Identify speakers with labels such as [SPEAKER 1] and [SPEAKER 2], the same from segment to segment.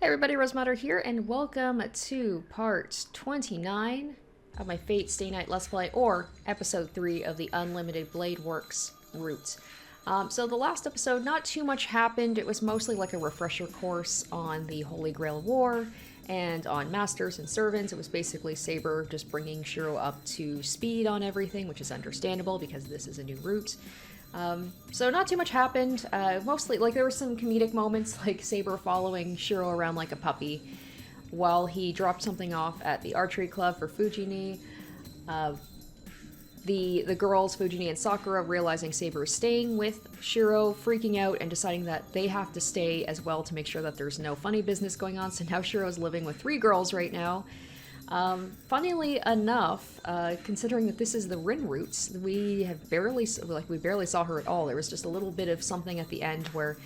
[SPEAKER 1] Hey everybody, Rosemutter here, and welcome to part 29 of my Fate Stay Night Let's Play, or episode 3 of the Unlimited Blade Works route. So the last episode, not too much happened. It was mostly like a refresher course on the Holy Grail War and on Masters and Servants. It was basically Saber just bringing Shiro up to speed on everything, which is understandable because this is a new route. So not too much happened. Mostly, like, there were some comedic moments, like Saber following Shiro around like a puppy while he dropped something off at the archery club for Fujini. The girls, Fujini and Sakura, realizing Saber is staying with Shiro, freaking out and deciding that they have to stay as well to make sure that there's no funny business going on. So now Shiro's living with 3 girls right now. Funnily enough, considering that this is the Rin route, we barely saw her at all. There was just a little bit of something at the end where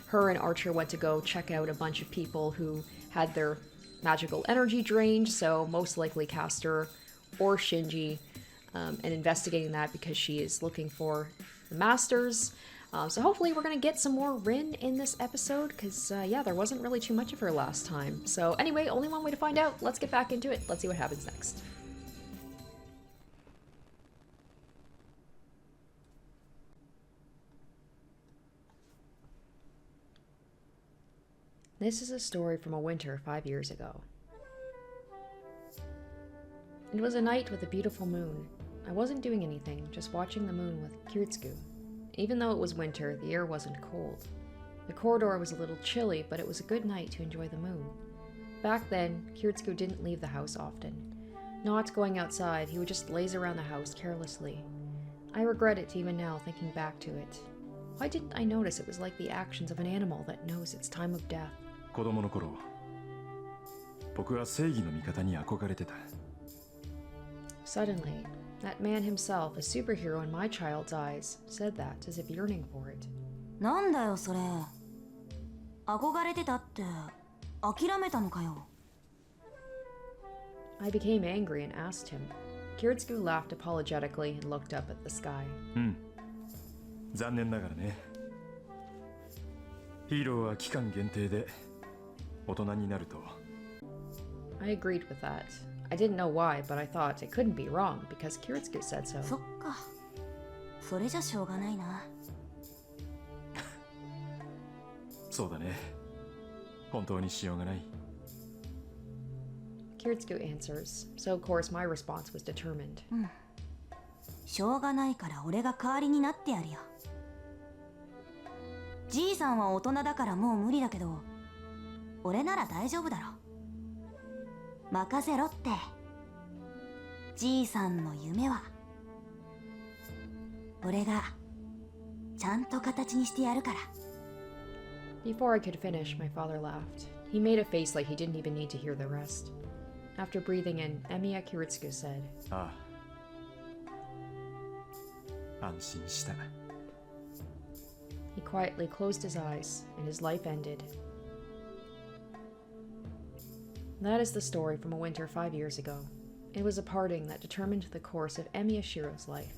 [SPEAKER 1] her and Archer went to go check out a bunch of people who had their magical energy drained, so most likely Caster or Shinji, and investigating that because she is looking for the Masters. So hopefully we're going to get some more Rin in this episode, because, yeah, there wasn't really too much of her last time. So anyway, only one way to find out. Let's get back into it. Let's see what happens next. This is a story from a winter 5 years ago. It was a night with a beautiful moon. I wasn't doing anything, just watching the moon with Kiritsugu. Even though it was winter, the air wasn't cold. The corridor was a little chilly, but it was a good night to enjoy the moon. Back then, Kiritsugu didn't leave the house often. Not going outside, he would just laze around the house carelessly. I regret it even now, thinking back to it. Why didn't I notice it was like the actions of an animal that knows its time of death? Suddenly, that man himself, a superhero in my child's eyes, said that as if yearning for it. I became angry and asked him. Kiritsugu laughed apologetically and looked up at the sky. I agreed with that. I didn't know why, but I thought it couldn't be wrong because Kiritsugu said so. Kiritsugu answers, so of course my response was determined. Before I could finish, my father laughed. He made a face like he didn't even need to hear the rest. After breathing in, Emiya Kiritsugu said, He quietly closed his eyes, and his life ended. That is the story from a winter 5 years ago. It was a parting that determined the course of Emiya Shiro's life.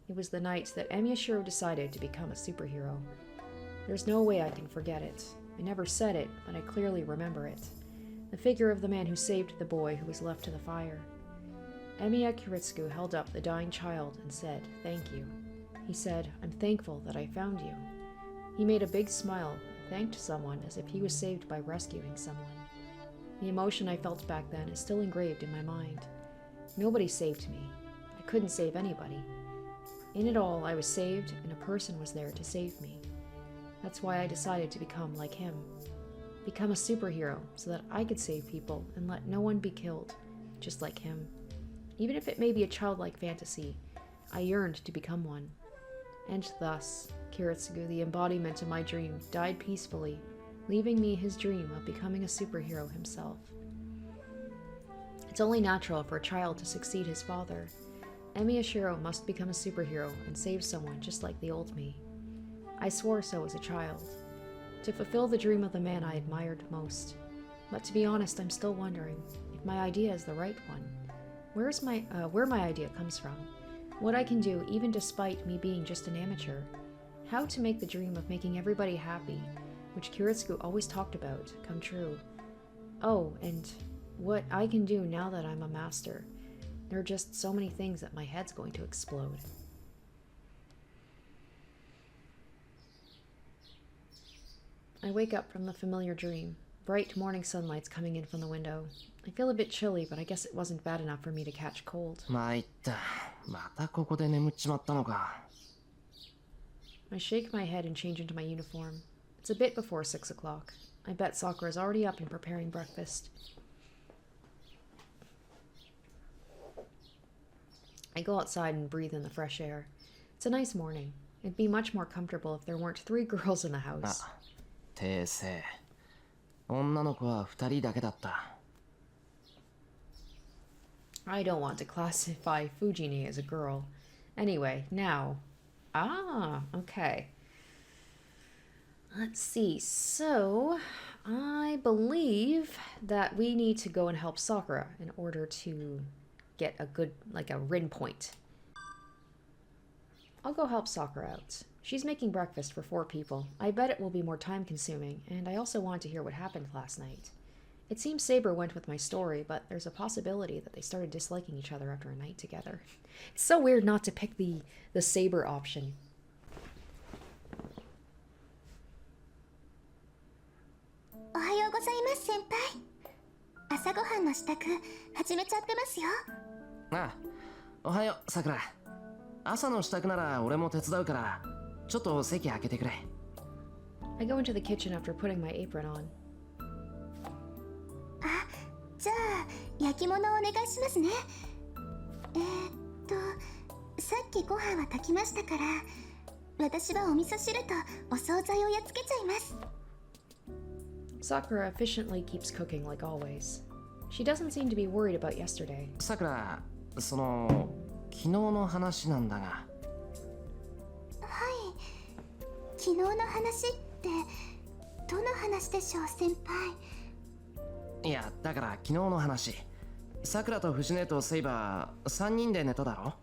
[SPEAKER 1] It was the night that Emiya Shiro decided to become a superhero. There's no way I can forget it. I never said it, but I clearly remember it. The figure of the man who saved the boy who was left to the fire. Emiya Kiritsugu held up the dying child and said, "Thank you." He said, "I'm thankful that I found you." He made a big smile and thanked someone as if he was saved by rescuing someone. The emotion I felt back then is still engraved in my mind. Nobody saved me. I couldn't save anybody. In it all, I was saved, and a person was there to save me. That's why I decided to become like him. Become a superhero, so that I could save people and let no one be killed, just like him. Even if it may be a childlike fantasy, I yearned to become one. And thus, Kiritsugu, the embodiment of my dream, died peacefully, leaving me his dream of becoming a superhero himself. It's only natural for a child to succeed his father. Emiya Shiro must become a superhero and save someone just like the old me. I swore so as a child, to fulfill the dream of the man I admired most. But to be honest, I'm still wondering if my idea is the right one. Where my idea comes from, what I can do even despite me being just an amateur, how to make the dream of making everybody happy, which Kiritsugu always talked about, come true. Oh, and what I can do now that I'm a master. There are just so many things that my head's going to explode. I wake up from the familiar dream. Bright morning sunlight's coming in from the window. I feel a bit chilly, but I guess it wasn't bad enough for me to catch cold.
[SPEAKER 2] 参った。またここで眠っちまったのか。
[SPEAKER 1] I shake my head and change into my uniform. It's a bit before 6 o'clock. I bet Sakura's already up and preparing breakfast. I go outside and breathe in the fresh air. It's a nice morning. It'd be much more comfortable if there weren't 3 girls in the house.
[SPEAKER 2] 訂正。女の子は2人だけだった。
[SPEAKER 1] I don't want to classify Fujini as a girl. Anyway, now. Ah, okay. Let's see. So, I believe that we need to go and help Sakura in order to get a good, like a Rin point. I'll go help Sakura out. She's making breakfast for 4 people. I bet it will be more time consuming, and I also want to hear what happened last night. It seems Saber went with my story, but there's a possibility that they started disliking each other after a night together. It's so weird not to pick the Saber option.
[SPEAKER 3] Ohayou gozaimasu, senpai. Asa gohan no shitaku hajimechatte masu yo.
[SPEAKER 2] ああ、おはよう、さくら。朝の支度なら俺も手伝うから、ちょっと席開けてくれ。
[SPEAKER 1] I go into the kitchen after putting my apron on.
[SPEAKER 3] あ、じゃあ焼き物をお願いしますね。さっきご飯は炊きましたから、私はお味噌汁とお惣菜をやっつけちゃいます。
[SPEAKER 1] Sakura efficiently keeps cooking like always. She doesn't seem to be worried about yesterday.
[SPEAKER 2] さくら、その昨日の話なんだが。
[SPEAKER 3] はい。昨日の話ってどの話でしょう、先輩。
[SPEAKER 2] いや、だから昨日の話。さくらと藤根とセイバー3人で寝ただろ。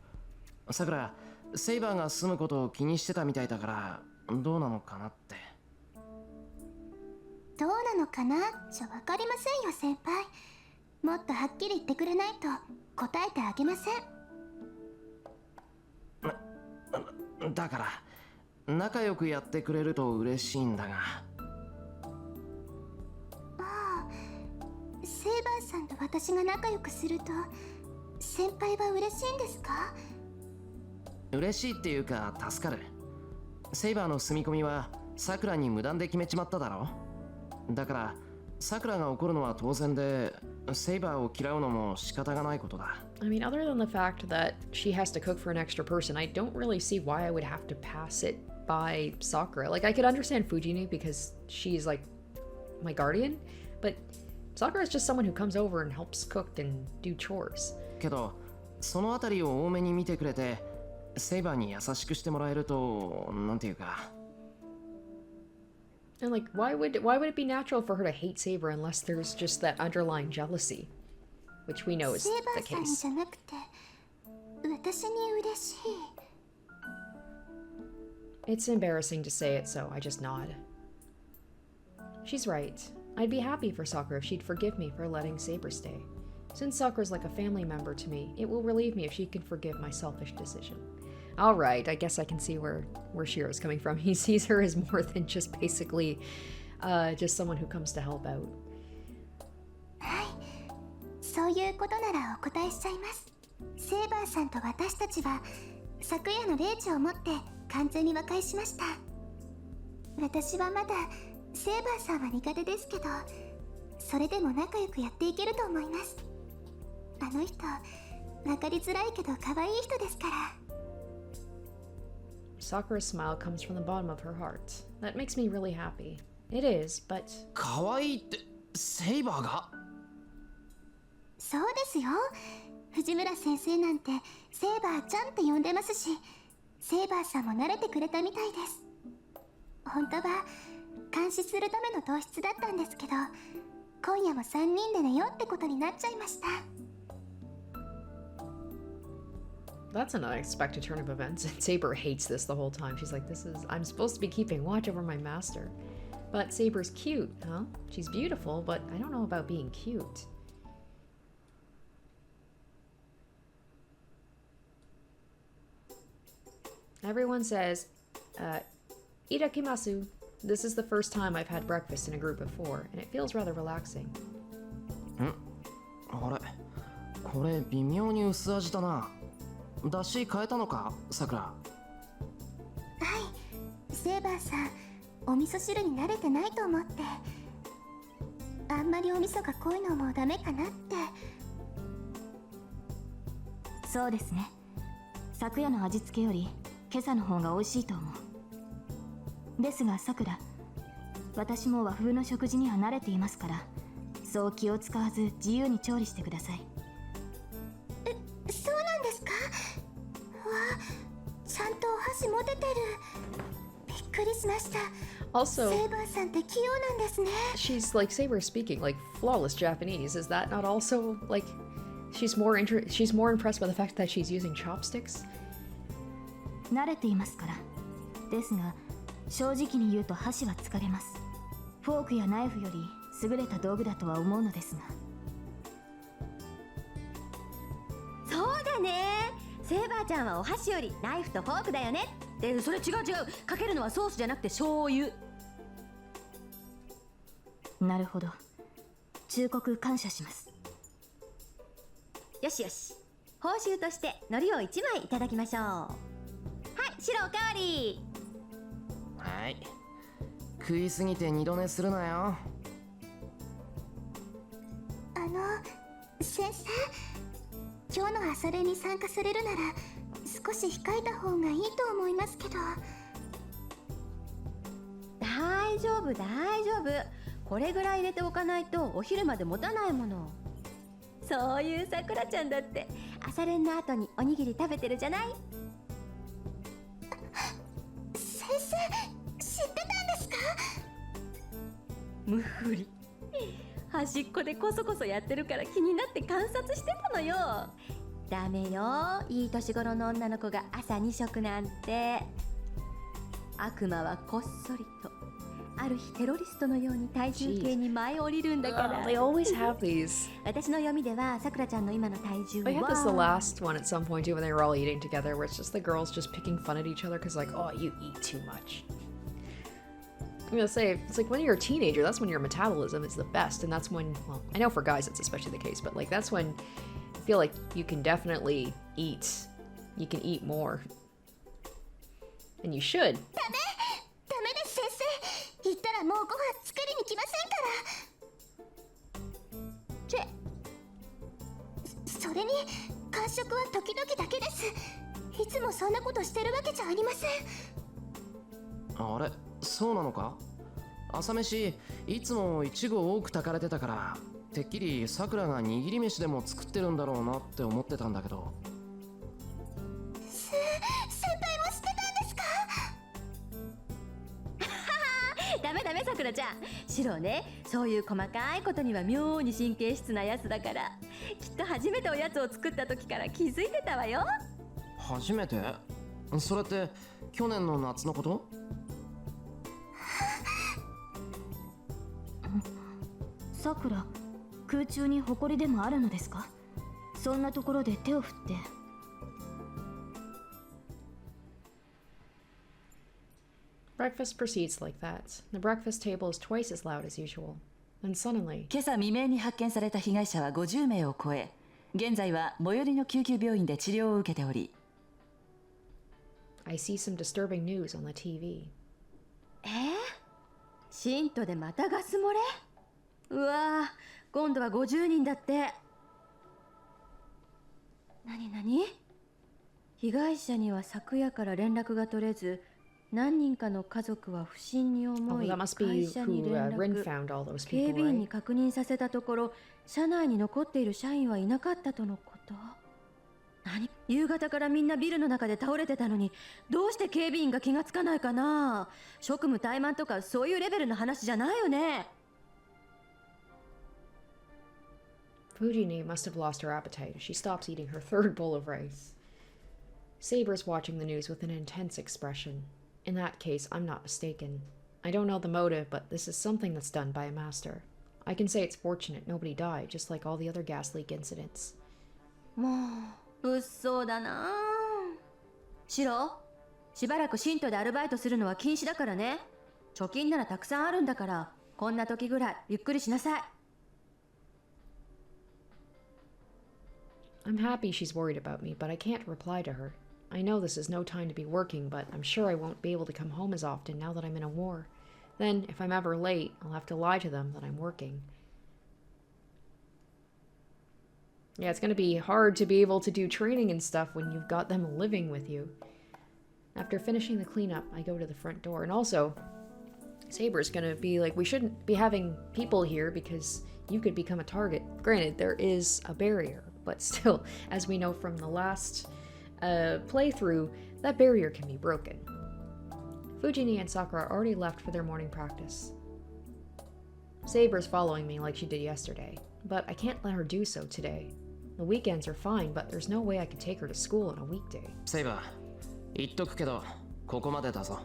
[SPEAKER 2] さくら、セイバーが住むことを気にしてたみたいだからどうなのかなって。
[SPEAKER 3] どうなのかなじゃ分かりませんよ、先輩。もっとはっきり言ってくれないと答えてあげません。
[SPEAKER 2] だから仲良くやってくれると嬉しいんだが。
[SPEAKER 3] ああ、セイバーさんと私が仲良くすると先輩は嬉しいんですか？
[SPEAKER 2] 嬉しいっていうか助かる。セイバーの住み込みはさくらに無断で決めちまっただろ。だからさくらが怒るのは当然で、セイバーを嫌うのも仕方がないことだ。
[SPEAKER 1] I mean, other than the fact that she has to cook for an extra person, I don't really see why I would have to pass it by Sakura. Like, I could understand Fujini because she's like my guardian, but Sakura is just someone who comes over and helps cook and do chores.
[SPEAKER 2] けどそのあたりを多めに見てくれて、セイバーに優しくしてもらえると、なんていうか。
[SPEAKER 1] And like, why would it be natural for her to hate Saber unless there's just that underlying jealousy, which we know is the case. It's embarrassing to say it, so I just nod. She's right. I'd be happy for Sakura if she'd forgive me for letting Saber stay. Since Sakura's like a family member to me, it will relieve me if she can forgive my selfish decision. Alright, I guess I can see where Shiro's coming from. He sees her as more than just basically just someone who comes to help out.
[SPEAKER 3] はい、そういうことならお答えしちゃいます。セイバーさんと私たちは昨夜の霊地をもって完全に和解しました。私はまだセイバーさんは苦手ですけど、それでも仲良くやっていけると思います。あの人、わかりづらいけど可愛い人ですから。
[SPEAKER 1] Sakura's smile comes from the bottom of her heart. That makes me really happy. It is, but...
[SPEAKER 2] 可愛いってセイバーが？
[SPEAKER 3] そうですよ。藤村先生なんてセイバーちゃんって呼んでますし、セイバーさんも慣れてくれたみたいです。本当は監視するための糖質だったんですけど、今夜も3人で寝ようってことになっちゃいました。
[SPEAKER 1] That's an unexpected turn of events. Saber hates this the whole time. She's like, I'm supposed to be keeping watch over my master. But Saber's cute, huh? She's beautiful, but I don't know about being cute. Everyone says, Irakimasu. This is the first time I've had breakfast in a group before, and it feels rather relaxing.
[SPEAKER 2] あれこれ微妙に薄味だな。出汁変えたのか、さくら。
[SPEAKER 3] はい、セイバーさん、お味噌汁に慣れてないと思って。あんまりお味噌が濃いのもダメかなって。
[SPEAKER 4] そうですね。昨夜の味付けより今朝の方が美味しいと思う。ですがさくら、私も和風の食事には慣れていますから、そう気を使わず自由に調理してください。
[SPEAKER 3] そうなんですか？わ、ちゃんとお箸持ててる。びっくりしました。
[SPEAKER 1] Also,
[SPEAKER 3] セイバーさんって器用なんですね。
[SPEAKER 1] she's like Saber speaking like flawless Japanese. Is that not also like she's more impressed by the fact that she's using chopsticks?
[SPEAKER 4] 慣れていますから。ですが正直に言うと箸は疲れます。フォークやナイフより優れた道具だとは思うのですが。
[SPEAKER 5] そうだね。セイバーちゃんはお箸よりナイフとフォークだよね。で、それ違う。かけるのはソースじゃなくて醤油。
[SPEAKER 4] なるほど。忠告感謝します。
[SPEAKER 5] よしよし。報酬として海苔を1枚いただきましょう。はい、白おかわり。
[SPEAKER 2] はい。食いすぎて二度寝するなよ。
[SPEAKER 3] 先生、今日の朝練に参加されるなら少し控えた方がいいと思いますけど。
[SPEAKER 5] 大丈夫。これぐらい入れておかないとお昼まで持たないもの。そういうさくらちゃんだって朝練の後におにぎり食べてるじゃない。
[SPEAKER 3] 先生、知ってたんですか？
[SPEAKER 5] 無ふり。端っこでこそこそやってるから気になって観察してたのよ。ダメよ、いい年頃の女の子が朝2食なんて。悪魔はこっそりとある日テロリストのように体重計に舞い降りるんだから。
[SPEAKER 1] They always have these.
[SPEAKER 5] 私の読みではさくらちゃんの今の体重
[SPEAKER 1] I had this the
[SPEAKER 5] は
[SPEAKER 1] last one at some point too when they were all eating together, where it's just the girls just picking fun at each other because like, oh, you eat too much. I'm gonna say, it's like when you're a teenager, that's when your metabolism is the best, and that's when, well, I know for guys it's especially the case, but like that's when I feel like you can definitely eat. You can eat more. And you should.
[SPEAKER 3] ダメです先生。言ったらもうご飯作りに来ませんから。それに間食は時々だけです。いつもそんなことしてるわけじゃありません。
[SPEAKER 2] あれ、そうなのか？朝飯いつもイチゴ多く炊かれてたから、てっきりさくらが握り飯でも作ってるんだろうなって思ってたんだけど。
[SPEAKER 3] 先輩も知ってたんですか？
[SPEAKER 5] ダメさくらちゃん。シロね、そういう細かいことには妙に神経質なやつだから、きっと初めておやつを作った時から気づいてたわよ。
[SPEAKER 2] 初めて？それって去年の夏のこと？
[SPEAKER 4] さくら、空中に埃でもあるのですか？そんなところで手を振って。
[SPEAKER 1] Breakfast proceeds like that. The breakfast table is twice as loud as usual. And suddenly,
[SPEAKER 6] 今朝未明に発見された被害者は50名を超え、現在は最寄りの救急病院で治療を受けており、
[SPEAKER 1] I see some disturbing news on the TV.
[SPEAKER 5] シントでまたガス漏れ？うわー、今度は50人だって。何？被害者には昨夜から連絡が取れず、何人かの家族は不審に思
[SPEAKER 1] Oh,
[SPEAKER 5] い
[SPEAKER 1] that must be
[SPEAKER 5] 会社に
[SPEAKER 1] who
[SPEAKER 5] 連
[SPEAKER 1] Rin
[SPEAKER 5] 絡。
[SPEAKER 1] found all those
[SPEAKER 5] 警
[SPEAKER 1] people,
[SPEAKER 5] 備員に
[SPEAKER 1] right?
[SPEAKER 5] 確認させたところ、社内に残っている社員はいなかったとのこと。何？夕方からみんなビルの中で倒れてたのに、どうして警備員が気がつかないかな？職務怠慢とかそういうレベルの話じゃないよね。
[SPEAKER 1] Fujini must have lost her appetite as she stops eating her third bowl of rice. Saber's watching the news with an intense expression. In that case, I'm not mistaken. I don't know the motive, but this is something that's done by a master. I can say it's fortunate nobody died, just like all the other gas leak incidents.
[SPEAKER 5] もう物騒だな。シロ、しばらく信徒でアルバイトするのは禁止だからね。貯金ならたくさんあるんだから、こんな時ぐらいゆっくりしなさい。
[SPEAKER 1] I'm happy she's worried about me, but I can't reply to her. I know this is no time to be working, but I'm sure I won't be able to come home as often now that I'm in a war. Then, if I'm ever late, I'll have to lie to them that I'm working. Yeah, it's going to be hard to be able to do training and stuff when you've got them living with you. After finishing the cleanup, I go to the front door. And also, Saber's going to be like, we shouldn't be having people here because you could become a target. Granted, there is a barrier, but still, as we know from the last playthrough, that barrier can be broken. Fujini and Sakura already left for their morning practice. Saber's following me like she did yesterday, but I can't let her do so today. The weekends are fine, but there's no way I could take her to school on a weekday.
[SPEAKER 2] セイバー、言っとくけど、ここまでだぞ。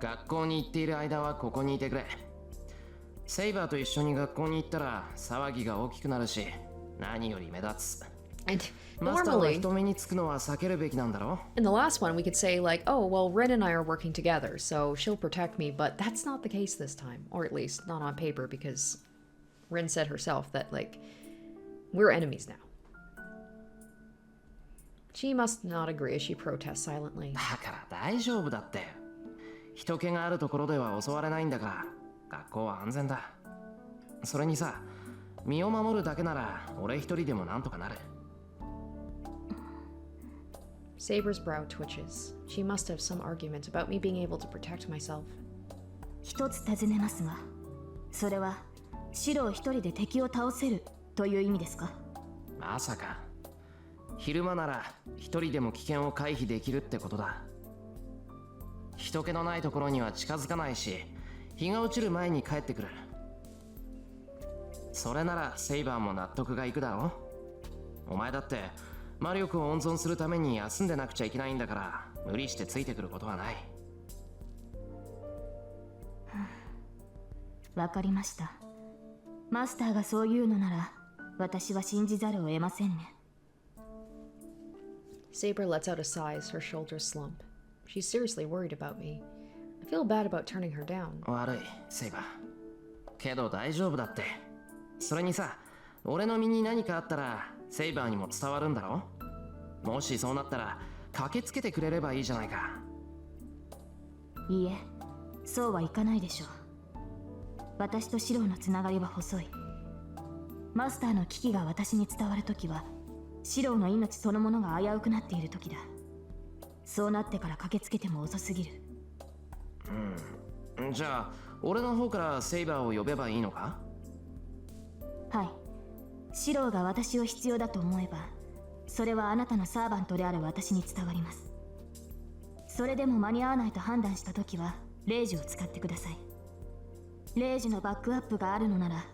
[SPEAKER 2] 学校に行っている間はここにいてくれ。セイバーと一緒に学校に行ったら騒ぎが大きくなるし、何より目立つ。
[SPEAKER 1] And
[SPEAKER 2] マスターが
[SPEAKER 1] normally,
[SPEAKER 2] 人目につくのは避けるべきなんだろ
[SPEAKER 1] in the last one, we could say, like, oh, well, Ren and I are working together, so she'll protect me, but that's not the case this time. Or at least, not on paper, because Ren said herself that, like, we're enemies now. She must not agree as she protests silently.
[SPEAKER 2] だから大丈夫だって。人気があるところでは襲われないんだから、学校は安全だ。それにさ、身を守るだけなら俺一人でもなんとかなる。
[SPEAKER 1] Saber's brow twitches. She must have some argument about me being able to protect myself.
[SPEAKER 4] 一つ尋ねますが、それはシロを一人で敵を倒せるという意味ですか？
[SPEAKER 2] まさか。昼間なら一人でも危険を回避できるってことだ。人気のないところには近づかないし、日が落ちる前に帰ってくる。それならセイバーも納得がいくだろ。お前だって魔力を温存するために休んでなくちゃいけないんだから、無理してついてくることはない。
[SPEAKER 4] わかりました。マスターがそう言うのなら、私は信じざるを得ませんね。
[SPEAKER 1] Saber lets out a sigh as her shoulders slump. She's seriously worried about me. I feel bad about turning her down.
[SPEAKER 2] 悪い、セイバー。けど大丈夫だって。それにさ、俺の身に何かあったら、セイバーにも伝わるんだろ。もしそうなったら、駆けつけてくれればいいじゃないか。
[SPEAKER 4] いいえ、そうはいかないでしょう。私とシロのつながりは細い。マスターの危機が私に伝わるときは、シロの命そのものが危うくなっているときだ。そうなってから駆けつけても遅すぎる。
[SPEAKER 2] じゃあ、俺の方からセイバーを呼べばいいのか？
[SPEAKER 4] はい。シロが私を必要だと思えば、それはあなたのサーバントである私に伝わります。それでも間に合わないと判断したときは、レイジを使ってください。レイジのバックアップがあるのなら、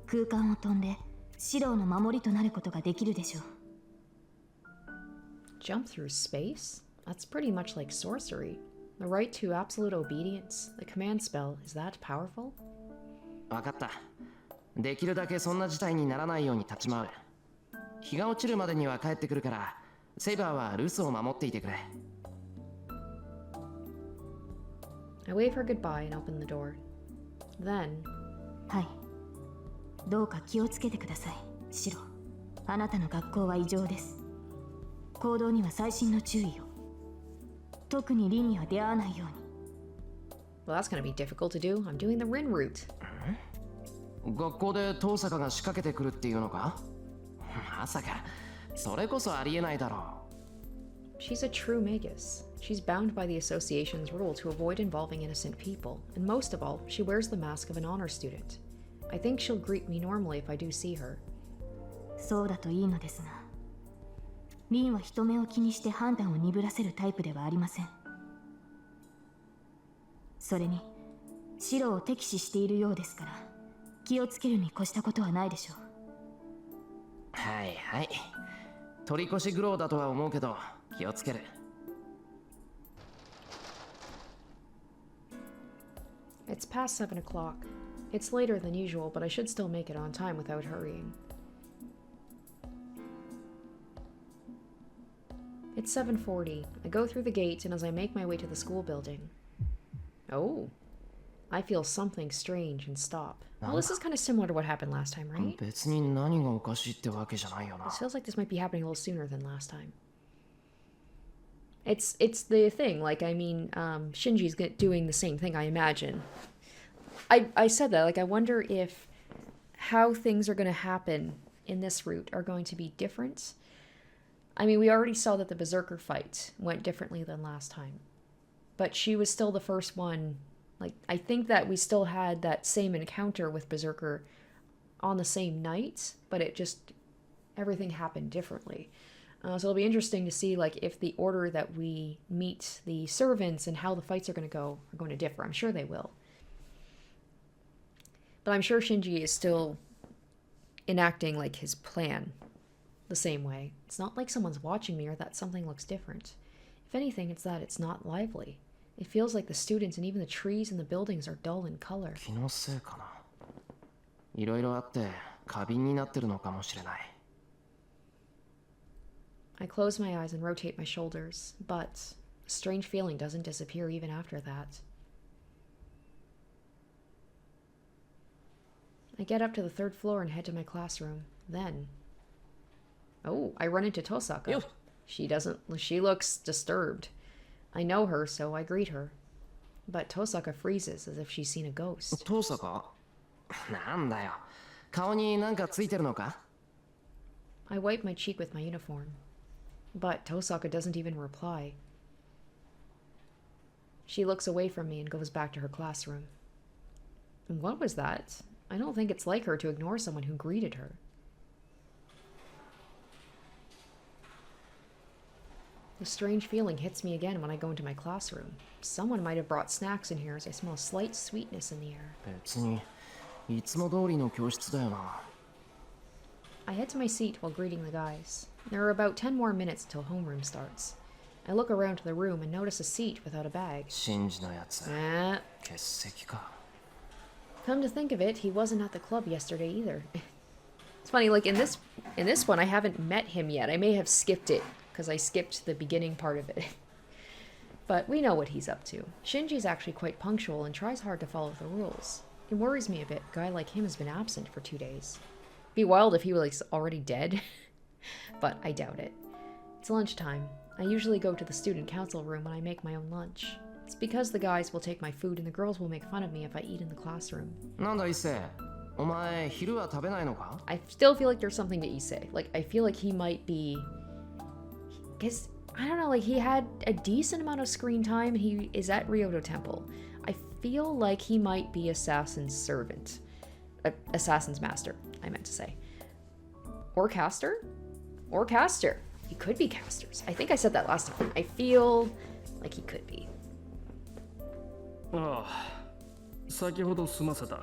[SPEAKER 4] 空間を飛んで、シロの守りとなることができるでしょう。
[SPEAKER 1] Jump through space? That's pretty much like sorcery. The right to absolute obedience, the command spell, is that powerful?
[SPEAKER 2] わかった。できるだけそんな事態にならないように立ち回る。日が落ちるまでには帰ってくるから、セイバーは留守を守っていてくれ。
[SPEAKER 1] I wave her goodbye and open the door. Then,
[SPEAKER 4] はい。どうか気をつけてください、シロ。あなたの学校は異常です。行動には細心の注意を。特にリには出会わないように。
[SPEAKER 1] well, that's gonna be difficult to do. I'm doing the Rin route.
[SPEAKER 2] 学校で遠坂が仕掛けてくるっていうのか？まさか、それこそありえないだろう。
[SPEAKER 1] She's a true magus. She's bound by the association's rule to avoid involving innocent people, and most of all, she wears the mask of an honor student. I think she'll greet me normally if I do see her.
[SPEAKER 4] そうだといいのですが、リンは人目を気にして判断を鈍らせるタイプではありません。それに、シロを敵視しているようですから、気をつけるに越したことはないでしょう。
[SPEAKER 2] はいはい。取り越し苦労だとは思うけど、気をつける。
[SPEAKER 1] It's past 7 o'clock. It's later than usual, but I should still make it on time without hurrying. It's 7:40. I go through the gate, and as I make my way to the school building... Oh. I feel something strange and stop. Well, this is kind of similar to what happened last time, right?
[SPEAKER 2] 別に何がおかしいってわけじゃないよな。
[SPEAKER 1] This feels like this might be happening a little sooner than last time. It's the thing, like, I mean, Shinji's doing the same thing, I imagine. I said that, like, I wonder if how things are going to happen in this route are going to be different. I mean, we already saw that the Berserker fight went differently than last time. But she was still the first one. Like, I think that we still had that same encounter with Berserker on the same night, but it just, everything happened differently. So it'll be interesting to see, like, if the order that we meet the servants and how the fights are going to differ. I'm sure they will. But I'm sure Shinji is still enacting, like, his plan the same way. It's not like someone's watching me or that something looks different. If anything, it's that it's not lively. It feels like the students and even the trees and the buildings are dull in color.
[SPEAKER 2] 気のせいかな。いろいろあって過敏になってるのかもしれない。
[SPEAKER 1] I close my eyes and rotate my shoulders, but a strange feeling doesn't disappear even after that. I get up to the 3rd floor and head to my classroom. Then... Oh, I run into Tosaka.
[SPEAKER 2] Yo.
[SPEAKER 1] She looks disturbed. I know her, so I greet her. But Tosaka freezes as if she's seen a ghost.
[SPEAKER 2] トサカ？なんだよ。顔になんかついてるのか？
[SPEAKER 1] I wipe my cheek with my uniform. But Tosaka doesn't even reply. She looks away from me and goes back to her classroom. What was that? I don't think it's like her to ignore someone who greeted her. The strange feeling hits me again when I go into my classroom. Someone might have brought snacks in here as I smell a slight sweetness in the air.
[SPEAKER 2] 別にいつも通りの教室だよな。
[SPEAKER 1] I head to my seat while greeting the guys. There are about 10 more minutes till homeroom starts. I look around the room and notice a seat without a bag.
[SPEAKER 2] シンジのやつ。
[SPEAKER 1] Eh.
[SPEAKER 2] 欠席か。
[SPEAKER 1] Come to think of it, he wasn't at the club yesterday either. It's funny, like in this one, I haven't met him yet. I may have skipped it because I skipped the beginning part of it. But we know what he's up to. Shinji's actually quite punctual and tries hard to follow the rules. It worries me a bit. A guy like him has been absent for 2 days. Be wild if he were like already dead. But I doubt it. It's lunchtime. I usually go to the student council room when I make my own lunch. It's because the guys will take my food and the girls will make fun of me if I eat in the classroom.
[SPEAKER 2] なんだイセ、お前昼は食べないのか？
[SPEAKER 1] I still feel like there's something to Issei. Like, I feel like he might be... Because, I don't know, like, he had a decent amount of screen time. He is at Ryoto Temple. I feel like he might be Assassin's servant. Assassin's master, I meant to say. Or caster? Or caster. He could be casters. I think I said that last time. I feel like he could be.
[SPEAKER 7] ああ、先ほど済ませた。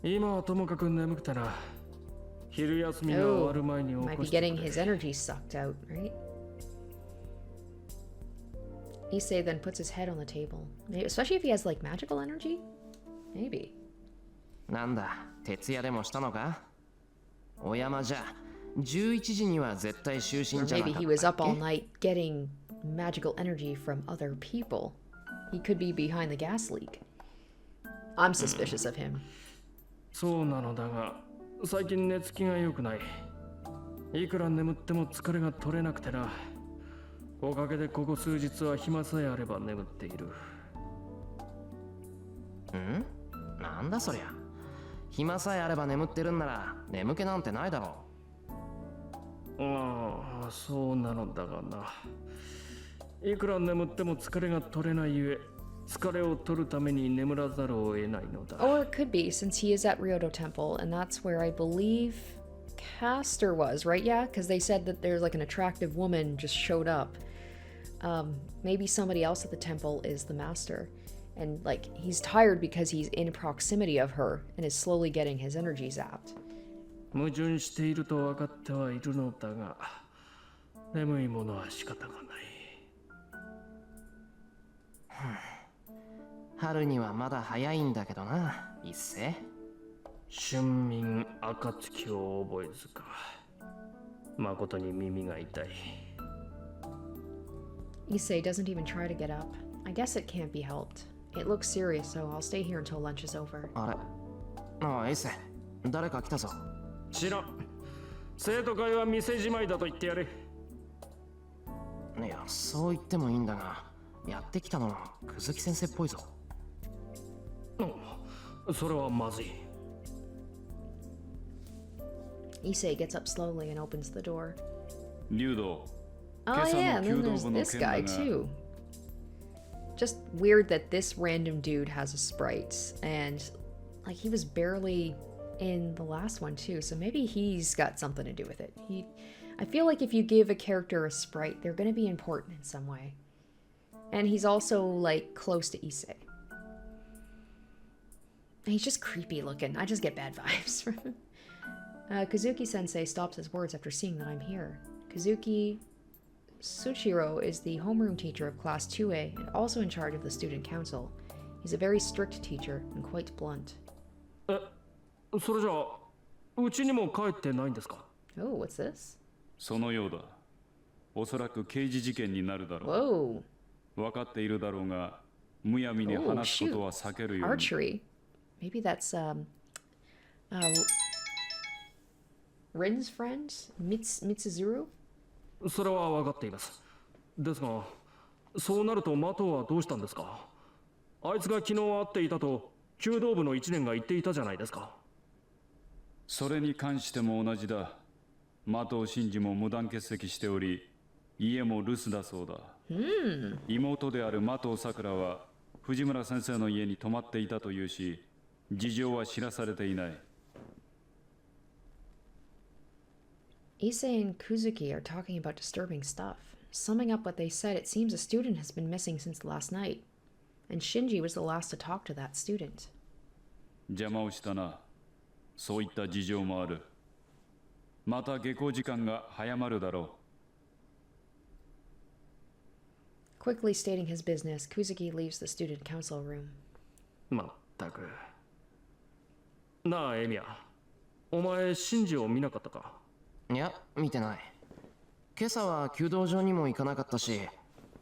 [SPEAKER 7] 今はともかく眠くてな。昼休みが終わる前に起
[SPEAKER 1] Might
[SPEAKER 7] こ
[SPEAKER 1] be
[SPEAKER 7] してく
[SPEAKER 1] getting
[SPEAKER 7] れ。
[SPEAKER 1] his energy sucked out, right? Issei then puts his head on the table. Especially if he has, like, magical energy? Maybe.
[SPEAKER 2] なんだ、徹夜でもしたのか？お山じゃ、11時には絶対就
[SPEAKER 1] Or
[SPEAKER 2] 寝じゃなか
[SPEAKER 1] maybe
[SPEAKER 2] ったっ
[SPEAKER 1] he
[SPEAKER 2] け？
[SPEAKER 1] was up all night getting magical energy from other people. He could be behind the gas leak. I'm suspicious of him.
[SPEAKER 7] そうなのだが、最近寝つきが良くない。いくら眠っても疲れが取れなくてな。おかげでここ数日は暇さえあれば眠っている。
[SPEAKER 2] ん？なんだそりゃ。暇さえあれば眠ってるんなら眠気なんてないだろう。
[SPEAKER 7] ああ、そうなのだがな。いくら眠っても疲れが取れないゆえ、疲れを取るために眠らざるを得ないのだ。
[SPEAKER 1] Or it could be, since he is at Ryoto Temple, and that's where I believe Caster was, right? Yeah, because they said that there's like an attractive woman just showed up. Maybe somebody else at the temple is the master. And like, he's tired because he's in proximity of her and is slowly getting his energy zapped.
[SPEAKER 7] 矛盾していると分かってはいるのだが、眠いものは仕方がない。
[SPEAKER 2] 春にはまだ早いんだけどな、一世。
[SPEAKER 7] 春眠暁を覚えずか。誠に耳が痛い。
[SPEAKER 1] Issei doesn't even try to get up. I guess it can't be helped. It looks serious, so I'll stay here until lunch is over.
[SPEAKER 2] あれ、ああ、エイセ、誰か来たぞ。
[SPEAKER 7] 知らん。生徒会は店じまいだと言ってやれ。
[SPEAKER 2] いや、そう言ってもいいんだが、やってきたのはくずき先生っぽいぞ。
[SPEAKER 7] それはまずい。
[SPEAKER 1] Issei gets up slowly and opens the door.
[SPEAKER 8] 竜道。
[SPEAKER 1] Oh yeah, and then there's this guy too. Just weird that this random dude has a sprite, and like he was barely in the last one too, so maybe he's got something to do with it. I feel like if you give a character a sprite, they're gonna be important in some way. And he's also like close to Issei. And he's just creepy looking. I just get bad vibes from him. Kazuki-sensei stops his words after seeing that I'm here. Kazuki Tsuchiro is the homeroom teacher of Class 2A and also in charge of the student council. He's a very strict teacher and quite blunt.
[SPEAKER 7] それじゃあ、うちにも帰ってないんですか？
[SPEAKER 1] Oh, what's this?
[SPEAKER 8] そのようだ。おそらく刑事事件になるだろう。
[SPEAKER 1] Whoa.
[SPEAKER 8] 分かっているだろうが、むやみに
[SPEAKER 1] Oh,
[SPEAKER 8] 話す
[SPEAKER 1] shoot.
[SPEAKER 8] ことは避けるように。
[SPEAKER 1] Archery. Maybe that's, Rin's friend? Mitsuzuru?
[SPEAKER 7] それは分かっています。ですが、そうなるとマトはどうしたんですか？あいつが昨日会っていたと、弓道部の一年が言っていたじゃないですか。
[SPEAKER 8] それに関しても同じだ。的尾真司も無断欠席しており、家も留守だそうだ。妹である的尾さくらは藤村先生の家に泊まっていたというし、事情は知らされていない。
[SPEAKER 1] Issei and Kuzuki are talking about disturbing stuff. Summing up what they said, it seems a student has been missing since last night. And Shinji was the last to talk to that student.
[SPEAKER 8] 邪魔をしたな。そういった事情もある。また下校時間が早まるだろう。
[SPEAKER 1] Quickly stating his business, Kuzuki leaves the student council room.
[SPEAKER 7] まったく。なあ、エミヤ。お前、シンジを見なかったか？
[SPEAKER 2] いや、見てない。今朝は弓道場にも行かなかったし、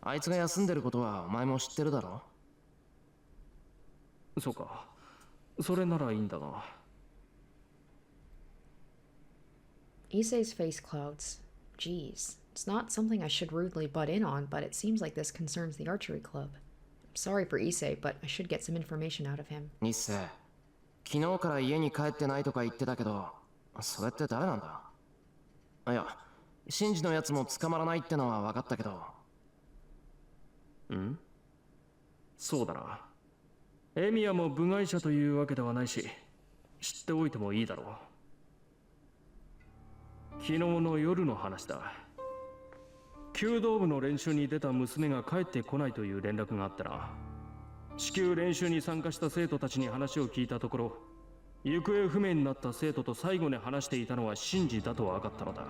[SPEAKER 2] あいつが休んでることはお前も知ってるだろ。
[SPEAKER 7] そうか。それならいいんだが。
[SPEAKER 1] Issei's face clouds. Geez, it's not something I should rudely butt in on, but it seems like this concerns the archery club. I'm sorry for Issei, but I should get some information out of him.
[SPEAKER 2] 日生、昨日から家に帰ってないとか言ってたけど、それって誰なんだ？いや、シンジのやつも捕まらないってのは分かったけど。
[SPEAKER 7] ん？そうだな。エミヤも部外者というわけではないし、知っておいてもいいだろう。昨日の夜の話だ。弓道部の練習に出た娘が帰ってこないという連絡があったな。至急練習に参加した生徒たちに話を聞いたところ、行方不明になった生徒と最後に話していたのはシンジだと分かったのだ。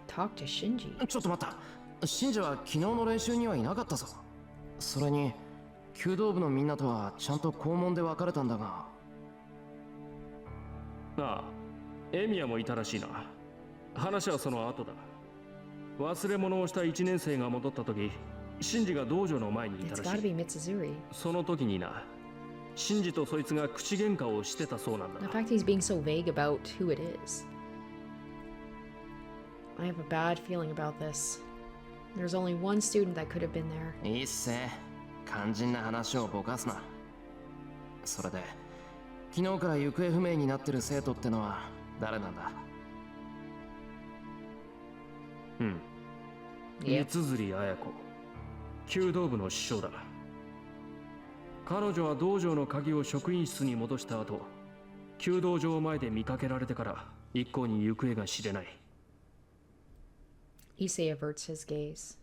[SPEAKER 1] Talk to Shinji.
[SPEAKER 2] ちょっと待った。シンジは昨日の練習にはいなかったぞ。それに、弓道部のみんなとはちゃんと校門で別れたんだが。
[SPEAKER 7] ああ、エミヤもいたらしいな。話はその後だ。忘れ物をした1年生が戻った時、シンジが道場の前にいた
[SPEAKER 1] It's
[SPEAKER 7] ら
[SPEAKER 1] gotta
[SPEAKER 7] し
[SPEAKER 1] be
[SPEAKER 7] い。
[SPEAKER 1] Mitsuzuri.
[SPEAKER 7] その時にな、シンジとそいつが口喧嘩をしてたそうなんだ。
[SPEAKER 1] The fact he's being so vague about who it is. I have a bad feeling about this. There's only one student that could have been there.
[SPEAKER 2] いいっせ。肝心な話をぼかすな。それで、昨日から行方不明になってる生徒ってのは誰なんだ？
[SPEAKER 7] うん。三辻彩子。弓道部の師匠だ。彼女は道場の鍵を職員室に戻した後、弓道場前で見かけられてから一向に行方が知れない。
[SPEAKER 1] Issei averts his gaze.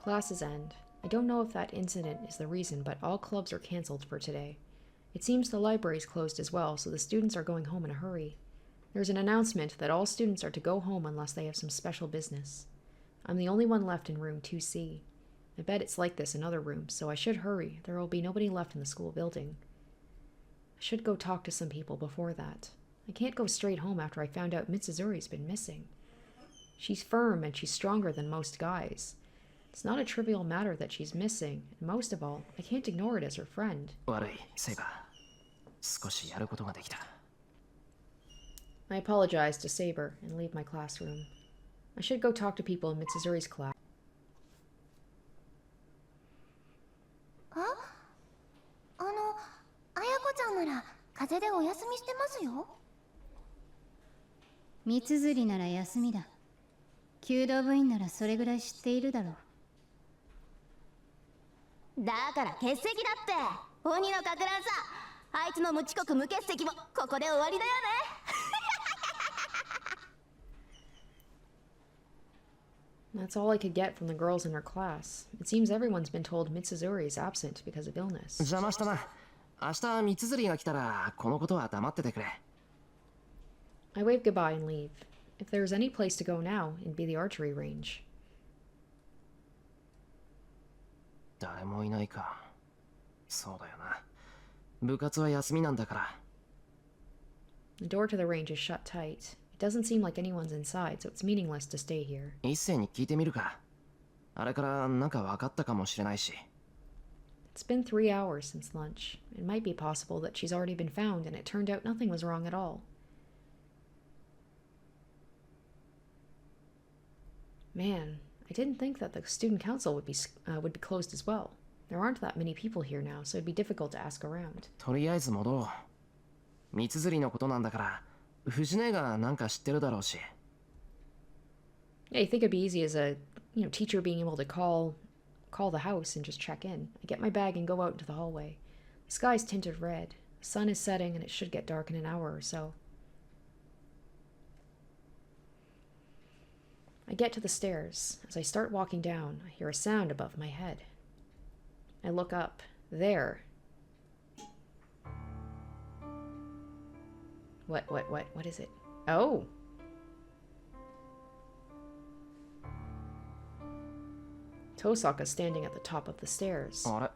[SPEAKER 1] Classes end. I don't know if that incident is the reason, but all clubs are cancelled for today. It seems the library is closed as well, so the students are going home in a hurry. There's an announcement that all students are to go home unless they have some special business. I'm the only one left in room 2C. I bet it's like this in other rooms, so I should hurry. There will be nobody left in the school building. I should go talk to some people before that. I can't go straight home after I found out Mitsuzuri's been missing. She's firm and she's stronger than most guys. It's not a trivial matter that she's missing, and most of all, I can't ignore it as her friend.
[SPEAKER 2] 悪い、セイバー。少しやることができた。
[SPEAKER 1] I apologize to Saber and leave my classroom. I should go talk to people in Mitsuzuri's class.
[SPEAKER 3] 綾子ちゃんなら風邪でお休みしてますよ。
[SPEAKER 9] 三綴なら休みだ。弓道部員ならそれぐらい知っているだろう。
[SPEAKER 5] だから欠席だって鬼のかく乱さ。あいつの無遅刻無欠席もここで終わりだよね。
[SPEAKER 1] That's all I could get from the girls in her class. It seems everyone's been told Mitsuzuri is absent because of illness.
[SPEAKER 2] 邪魔したな。明日三綴が来たらこのことは黙っててくれ。
[SPEAKER 1] I wave goodbye and leave. If there's any place to go now, it'd be the archery range.
[SPEAKER 2] 誰もいないか。そうだよな。部活は休みなんだから。
[SPEAKER 1] The door to the range is shut tight. It doesn't seem like anyone's inside, so it's meaningless to stay here.
[SPEAKER 2] 一斉に聞いてみるか。あれからなんか分かったかもしれないし。
[SPEAKER 1] It's been 3 hours since lunch. It might be possible that she's already been found and it turned out nothing was wrong at all. Man, I didn't think that the student council would be closed as well. There aren't that many people here now, so it'd be difficult to ask around.
[SPEAKER 2] とりあえず戻ろう。三綴のことなんだから、藤姉がなんか知ってるだろうし。
[SPEAKER 1] Yeah, you think it'd be easy as a, teacher being able to call the house and just check in. I get my bag and go out into the hallway. The sky's tinted red. The sun is setting and it should get dark in an hour or so. I get to the stairs. As I start walking down, I hear a sound above my head. I look up. There. What is it? Oh! Tosaka's standing at the top of the stairs.
[SPEAKER 2] あれ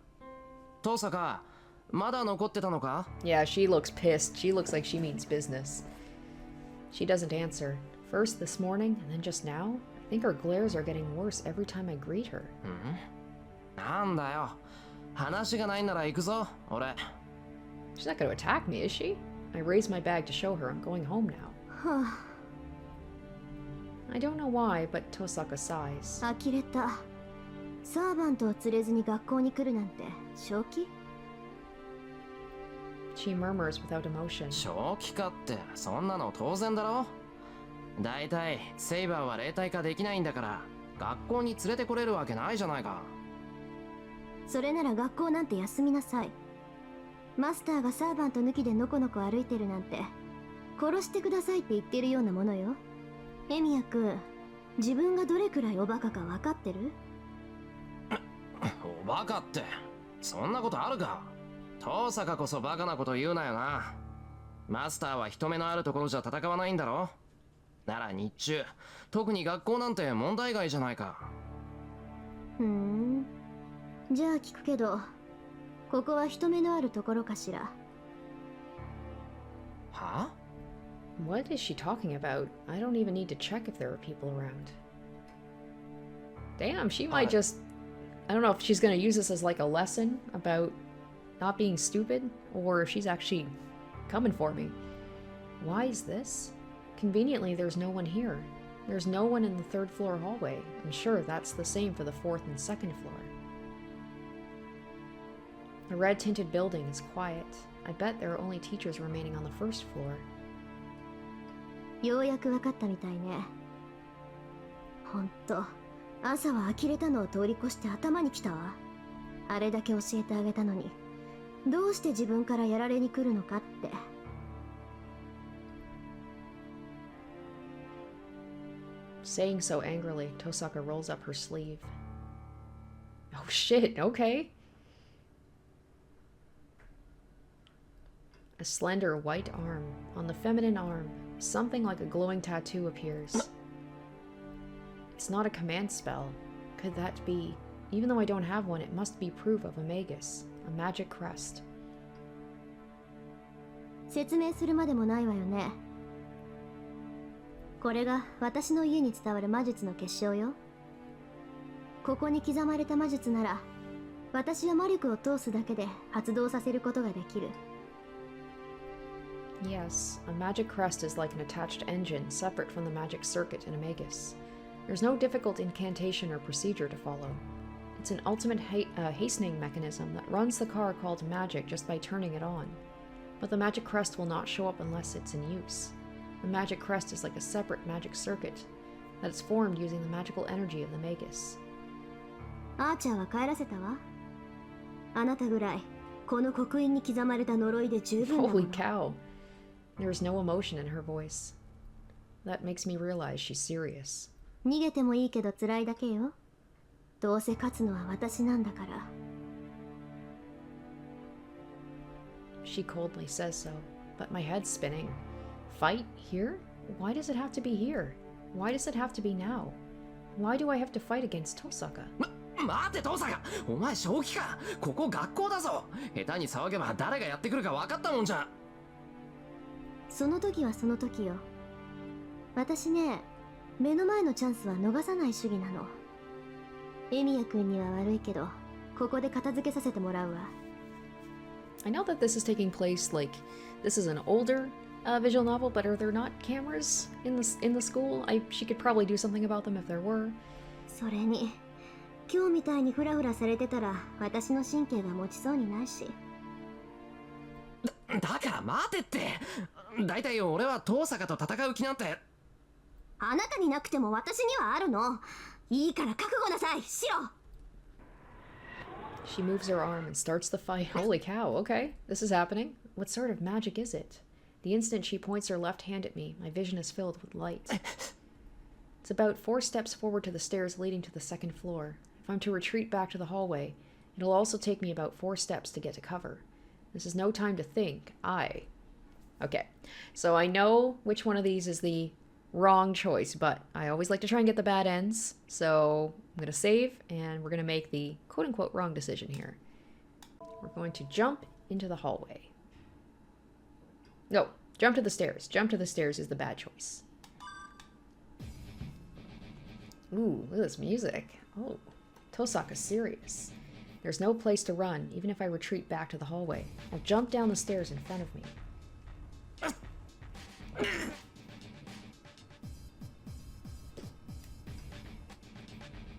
[SPEAKER 2] トサカ、まだ残ってたのか?
[SPEAKER 1] Yeah, she looks pissed. She looks like she means business. She doesn't answer. First this morning, and then just now? I think her glares are getting worse every time I greet her.
[SPEAKER 2] なんだよ。話がないなら行くぞ、俺。
[SPEAKER 1] She's not going to attack me, is she? I raise my bag to show her I'm going home now. I don't know why, but Tosaka sighs.
[SPEAKER 3] 呆れた。サーバントを連れずに学校に来るなんて正気？
[SPEAKER 1] She murmurs without emotion.
[SPEAKER 2] 正気かって、そんなの当然だろ。だいたいセイバーは霊体化できないんだから、学校に連れてこれるわけないじゃないか。
[SPEAKER 3] それなら学校なんて休みなさい。マスターがサーバント抜きでのこのこ歩いてるなんて、殺してくださいって言ってるようなものよ。エミヤ君、自分がどれくらいおバカか分かってる？
[SPEAKER 2] おバカって、そんなことあるか。遠坂こそバカなこと言うなよな。マスターは人目のあるところじゃ戦わないんだろ。なら日中、特に学校なんて問題外じゃないか。
[SPEAKER 3] じゃあ聞くけど、ここは人目のあるところかしら。
[SPEAKER 2] は？
[SPEAKER 1] What is she talking about? I don't even need to check if there are people around. Damn, she might just... I don't know if she's going to use this as like a lesson about not being stupid, or if she's actually coming for me. Why is this? Conveniently, there's no one here. There's no one in the 3rd floor hallway. I'm sure that's the same for the 4th and 2nd floor. The red-tinted building is quiet. I bet there are only teachers remaining on the 1st floor.
[SPEAKER 3] ようやく分かったみたいね。ほんと、朝は呆れたのを通り越して頭にきたわ。あれだけ教えてあげたのに、どうして自分からやられに来るのかって。
[SPEAKER 1] Saying so angrily, Tosaka rolls up her sleeve. Oh shit, okay. A slender white arm. On the feminine arm, something like a glowing tattoo appears. It's not a command spell. Could that be? Even though I don't have one, it must be proof of a magus, a magic crest.
[SPEAKER 3] 説明するまでもないわよね。これが私の家に伝わる魔術の結晶よ。ここに刻まれた魔術なら、私は魔力を通すだけで発動させることができる。
[SPEAKER 1] Yes, a magic crest is like an attached engine separate from the magic circuit in a magus. There's no difficult incantation or procedure to follow. It's an ultimate hastening mechanism that runs the car called magic just by turning it on. But the magic crest will not show up unless it's in use. The magic crest is like a separate magic circuit that is formed using the magical energy of the magus.
[SPEAKER 3] アーチャーは帰らせたわ。あなたぐらいこの刻印に刻まれた呪いで十分なもの。
[SPEAKER 1] Holy cow. There's no emotion in her voice. That makes me realize she's serious.
[SPEAKER 3] 逃げてもいいけど辛いだけよ。どうせ勝つのは私なんだから。
[SPEAKER 1] She coldly says so, but my head's spinning. Fight? Here? Why does it have to be here? Why does it have to be now? Why do I have to fight against Tosaka?
[SPEAKER 2] 待て、父さんがお前正気か。ここ学校だぞ。下手に騒げば誰がやってくるか分かったもんじゃ。
[SPEAKER 3] その時はその時よ。私ね、目の前のチャンスは逃さない主義なの。エミヤ君には悪いけど、ここで片付けさせてもらうわ。
[SPEAKER 1] I know that this is taking place, like, this is an older visual novel, but are there not cameras in the school? She could probably do something about them if there were.
[SPEAKER 3] それに、今日みたいにフラフラされてたら、私の神経が持ちそうにないし。
[SPEAKER 2] だから待てって。だいたい俺は遠坂と戦う気なんて。
[SPEAKER 3] あなたになくても私にはあるの。いいから覚悟なさい、シロ。
[SPEAKER 1] She moves her arm and starts the fight. Holy cow, okay. This is happening. What sort of magic is it? The instant she points her left hand at me, my vision is filled with light. It's about 4 steps forward to the stairs leading to the second floor. If I'm to retreat back to the hallway, it'll also take me about 4 steps to get to cover. This is no time to think. Okay, so I know which one of these is the wrong choice, but I always like to try and get the bad ends, so I'm going to save, and we're going to make the quote-unquote wrong decision here. We're going to jump into the hallway. No, jump to the stairs. Jump to the stairs is the bad choice. Ooh, look at this music. Oh, Tosaka's serious. There's no place to run, even if I retreat back to the hallway. I'll jump down the stairs in front of me.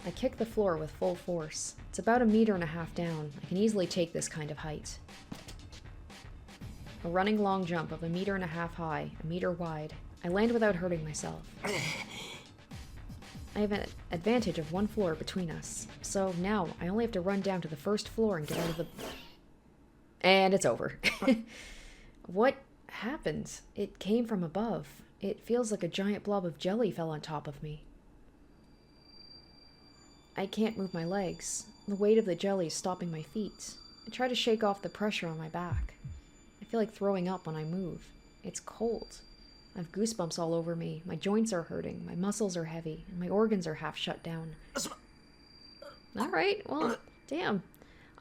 [SPEAKER 1] I kick the floor with full force. It's about 1.5 meters down. I can easily take this kind of height. A running long jump of 1.5 meters high, 1 meter wide. I land without hurting myself. I have an advantage of 1 floor between us. So now I only have to run down to the first floor and get out of the... And it's over. What happened? It came from above. It feels like a giant blob of jelly fell on top of me. I can't move my legs. The weight of the jelly is stopping my feet. I try to shake off the pressure on my back. I feel like throwing up when I move. It's cold. I have goosebumps all over me. My joints are hurting. My muscles are heavy. And my organs are half shut down. Alright, well, damn.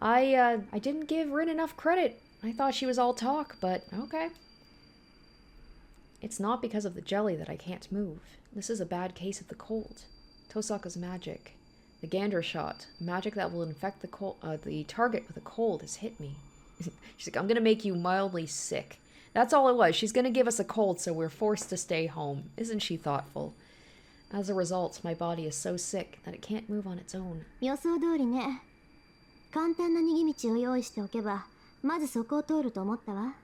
[SPEAKER 1] I didn't give Rin enough credit. I thought she was all talk, but okay. It's not because of the jelly that I can't move. This is a bad case of the cold. Tosaka's magic. The gander shot, magic that will infect the target with a cold, has hit me. She's like, I'm gonna make you mildly sick. That's all it was. She's gonna give us a cold, so we're forced to stay home. Isn't she thoughtful? As a result, my body is so sick that it can't move on its own.
[SPEAKER 3] 予想通りね。簡単な逃げ道を用意しておけば、まずそこを通ると思ったわ。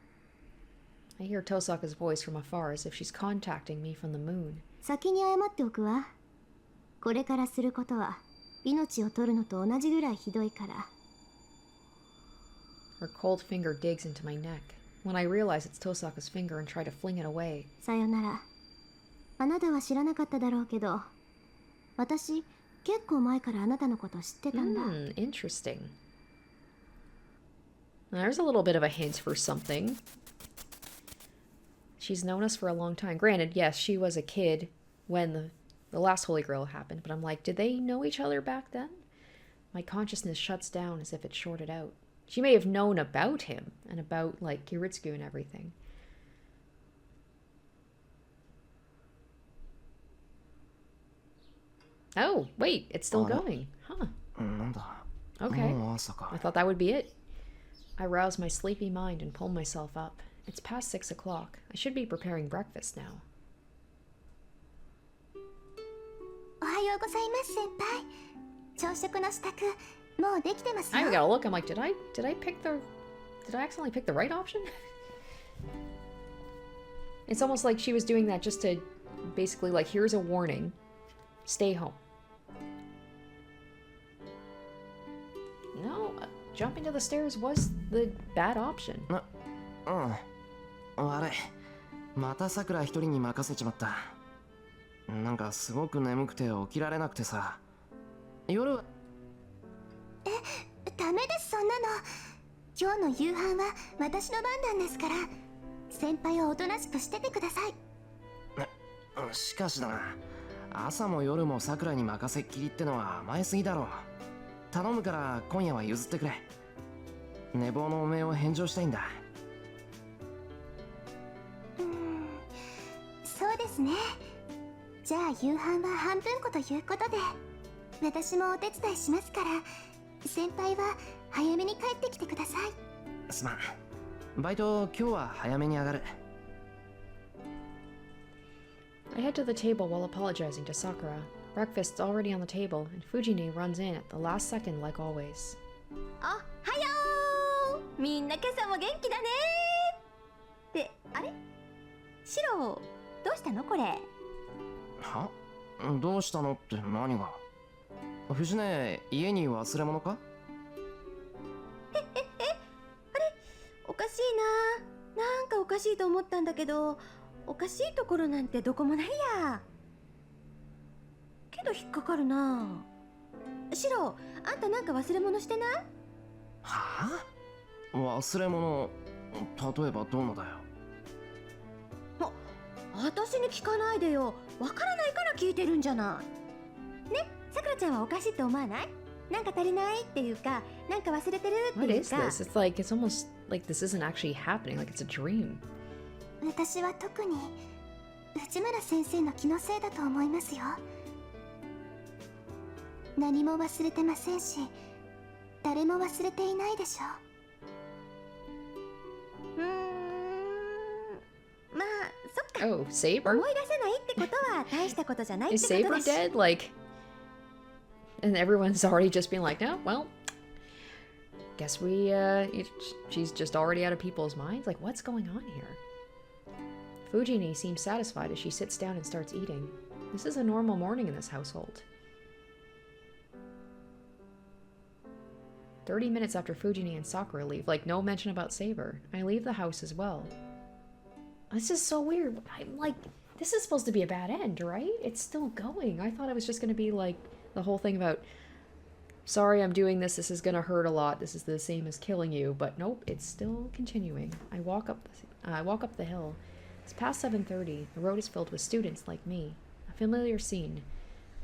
[SPEAKER 1] I hear Tosaka's voice from afar as if she's contacting me from the moon.
[SPEAKER 3] 先に謝っておくわ。これからすることは、命を取るのと同じぐらいひどいから。
[SPEAKER 1] Her cold finger digs into my neck. When I realize it's Tosaka's finger and try to fling it away.
[SPEAKER 3] さよなら。あなたは知らなかっただろうけど、私、結構前からあなたのこと知ってたんだ。
[SPEAKER 1] Interesting. There's a little bit of a hint for something. She's known us for a long time. Granted, yes, she was a kid when The last Holy Grail happened, but I'm like, did they know each other back then? My consciousness shuts down as if it's shorted out. She may have known about him and about, like, Kiritsugu and everything. Oh, wait, it's still going. Huh. Okay. I thought that would be it. I rouse my sleepy mind and pull myself up. It's past 6 o'clock. I should be preparing breakfast now.
[SPEAKER 3] おはようございます先輩。朝食の支度もうできてますよ。
[SPEAKER 1] I gotta look. I'm like, did I accidentally pick the right option? It's almost like she was doing that just to basically, like, here's a warning. Stay home. No, jumping to the stairs was the bad option.
[SPEAKER 2] あれ、またさくら一人に任せちまった。なんかすごく眠くて起きられなくてさ。夜は
[SPEAKER 3] ダメですそんなの。今日の夕飯は私の番なんですから。先輩はおとなしくしててください。
[SPEAKER 2] しかしだな。朝も夜もさくらに任せっきりってのは甘えすぎだろう。頼むから今夜は譲ってくれ。寝坊のおめえを返上したいんだ。
[SPEAKER 3] そうですね。じゃあ夕飯は半分こということで、私もお手伝いしますから、先輩は早めに帰ってきてください。
[SPEAKER 2] すまん。バイト今日は早めに上がる。
[SPEAKER 1] I head to the table while apologizing to Sakura. Breakfast's already on the table, and Fujine runs in at the last second like always.
[SPEAKER 5] おはよう。みんな今朝も元気だね。ってあれ？シロ、どうしたのこれ？
[SPEAKER 2] は？どうしたのって何が？藤根、家に忘れ物か？
[SPEAKER 5] あれ？おかしいな。なんかおかしいと思ったんだけど、おかしいところなんてどこもないや。けど引っかかるな。シロ、あんたなんか忘れ物してない？
[SPEAKER 2] はあ？忘れ物、例えばどんなだよ。
[SPEAKER 5] 私に聞かないでよ。わからないから聞いてるんじゃない。ね、さくらちゃんはおかしいって思わない？なんか足りないっていうか、なんか忘れてるっていうか。
[SPEAKER 1] What is this? It's like, it's almost like this isn't actually happening, like it's a dream.
[SPEAKER 3] 私は特に内村先生の気のせいだと思いますよ。何も忘れてませんし、誰も忘れていないでしょう。
[SPEAKER 5] まあ、そっか。
[SPEAKER 1] Oh, Saber?
[SPEAKER 5] 思い出せないってことは大したことじゃないって
[SPEAKER 1] Is
[SPEAKER 5] こと
[SPEAKER 1] Saber
[SPEAKER 5] だし。
[SPEAKER 1] dead? Like, and everyone's already just being like, no, well, guess she's just already out of people's minds. Like, what's going on here? Fujine seems satisfied as she sits down and starts eating. This is a normal morning in this household. 30 minutes after Fujine and Sakura leave, like, no mention about Saber. I leave the house as well. This is so weird. I'm like, this is supposed to be a bad end, right? It's still going. I thought it was just going to be like the whole thing about, sorry, I'm doing this. This is going to hurt a lot. This is the same as killing you. But nope, it's still continuing. I walk up the hill. It's past 7:30. The road is filled with students like me. A familiar scene.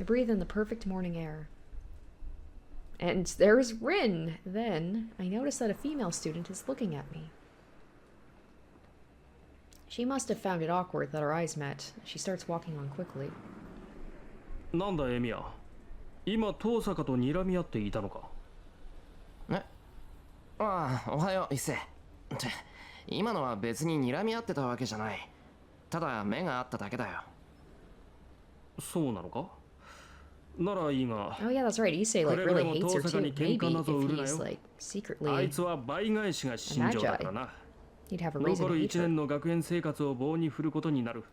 [SPEAKER 1] I breathe in the perfect morning air. And there's Rin. Then I notice that a female student is looking at me. She must have found it awkward that our eyes met. She starts walking on quickly.
[SPEAKER 7] なんだエミヤ、今遠坂と睨み合っていたのか？
[SPEAKER 2] ああ、おはよう、一星。って今のは別に睨み合ってたわけじゃない。ただ目が合っただけだよ。
[SPEAKER 7] そうなのか？ならいいが。
[SPEAKER 1] Oh yeah, that's right. Issei like really hates her too. Maybe if he's like
[SPEAKER 7] あ
[SPEAKER 1] secretly
[SPEAKER 7] いつは倍返しが心情だからな。
[SPEAKER 1] he'd have a reason
[SPEAKER 7] 残
[SPEAKER 1] to
[SPEAKER 7] る
[SPEAKER 1] hate
[SPEAKER 7] 1
[SPEAKER 1] her.
[SPEAKER 7] 年の学園生活を棒に振ることになる。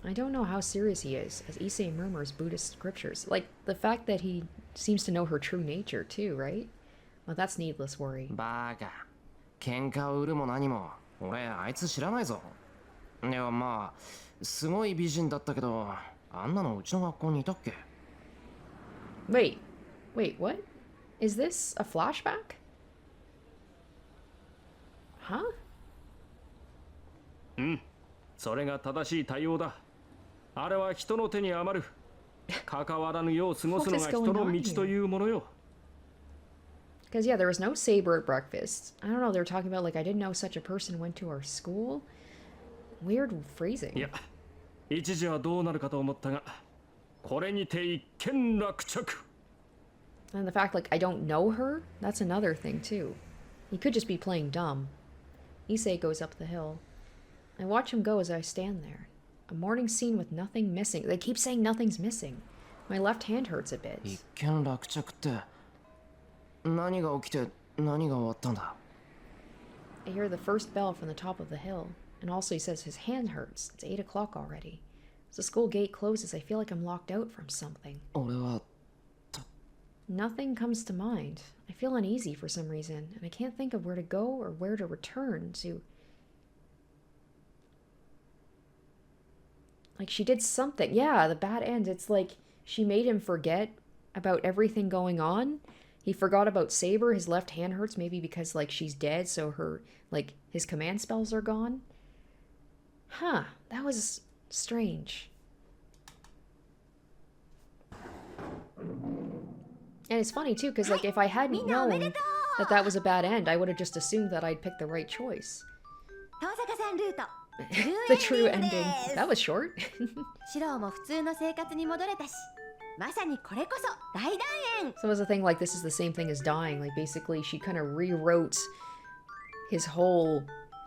[SPEAKER 1] I don't know how serious he is, as Issei murmurs Buddhist scriptures. Like the fact that he seems to know her true nature too, right? Well, that's needless worry.
[SPEAKER 2] バカ。喧嘩を売るも何も、俺あいつ知らないぞ。いやまあ、すごい美人だったけど、あんなのうちの学校にいたっけ？
[SPEAKER 1] Wait, what? Is this a flashback? Huh?
[SPEAKER 7] それが正しい対応だ。あれは人の手に余る。関わらぬよう過ごすのが人の道というものよ。
[SPEAKER 1] Because, yeah, there was no Saber at breakfast. I don't know, they were talking about, like, I didn't know such a person went to our school. Weird phrasing.
[SPEAKER 7] いや、一時はどうなるかと思ったが、これにて一件落着。
[SPEAKER 1] And the fact, like, I don't know her, that's another thing, too. He could just be playing dumb. Issei goes up the hill. I watch him go as I stand there. A morning scene with nothing missing. They keep saying nothing's missing. My left hand hurts a bit.
[SPEAKER 2] 一見落着って何が起きて何が終わったんだ。
[SPEAKER 1] I hear the first bell from the top of the hill. And also he says his hand hurts. It's 8 o'clock already. As the school gate closes, I feel like I'm locked out from something.
[SPEAKER 2] 俺は
[SPEAKER 1] Nothing comes to mind. I feel uneasy for some reason, and I can't think of where to go or where to return to. Like, she did something. Yeah, the bad end. It's like she made him forget about everything going on. He forgot about Saber. His left hand hurts, maybe because, like, she's dead, so her, like, his command spells are gone. Huh, that was strange. And it's funny, too, because, like, if I hadn't known that that was a bad end, I would have just assumed that I'd picked the right choice. The true ending. That was short.
[SPEAKER 5] シロも普通の生活に戻れたし、まさにこれこそ大団円。
[SPEAKER 1] So it was the thing, like, this is the same thing as dying. Like, basically, she kind of rewrote his whole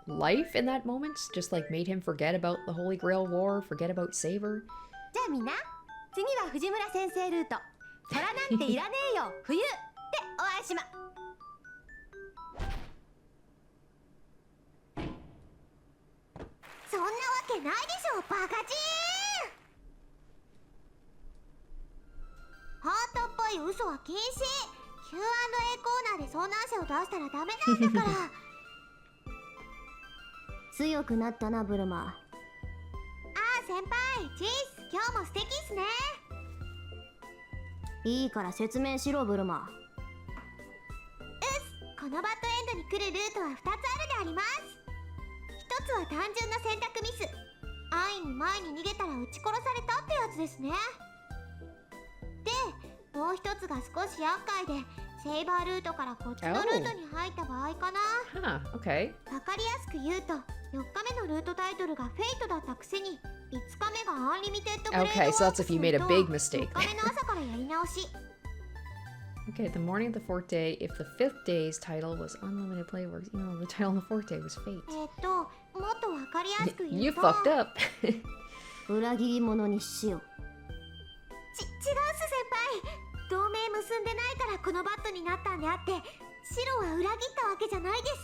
[SPEAKER 1] life in that moment. Just, like, made him forget about the Holy Grail War, forget about Saber.
[SPEAKER 5] じゃあみんな、次は藤村先生ルート。空なんていらねえよ、冬でお会いしま。
[SPEAKER 3] そんなわけないでしょ、バカチン。ハートっぽい嘘は禁止。 Q&A コーナーで遭難者を出したらダメなんだから。強くなったな、ブルマ。ああ、先輩、チース、今日も素敵っすね。いいから説明しろ、ブルマ。このバッドエンドに来るルートは2つあるであります。一つは単純な選択ミス。安易に前に逃げたら撃ち殺されたってやつですね。で、もう一つが少し厄介で、セイバールートからこっちのルートに入った場合かな。
[SPEAKER 1] Huh, okay.
[SPEAKER 3] わかりやすく言うと、4日目のルートタイトルがフェイトだったくせに、5日目がアンリミテッドグレードワークすると、
[SPEAKER 1] Okay, so that's if you made a big mistake.
[SPEAKER 3] 4日目の朝からやり直し。
[SPEAKER 1] Okay, the morning of the fourth day, if the fifth day's title was Unlimited Playworks, even though the title on the fourth day was Fate.
[SPEAKER 3] もっとわかりやすく言
[SPEAKER 1] You
[SPEAKER 3] うと
[SPEAKER 1] fucked up.
[SPEAKER 3] 裏切り者にしよう。違うっす、先輩。同盟結んでないからこのバットになったんであって、シロは裏切ったわけじゃないです。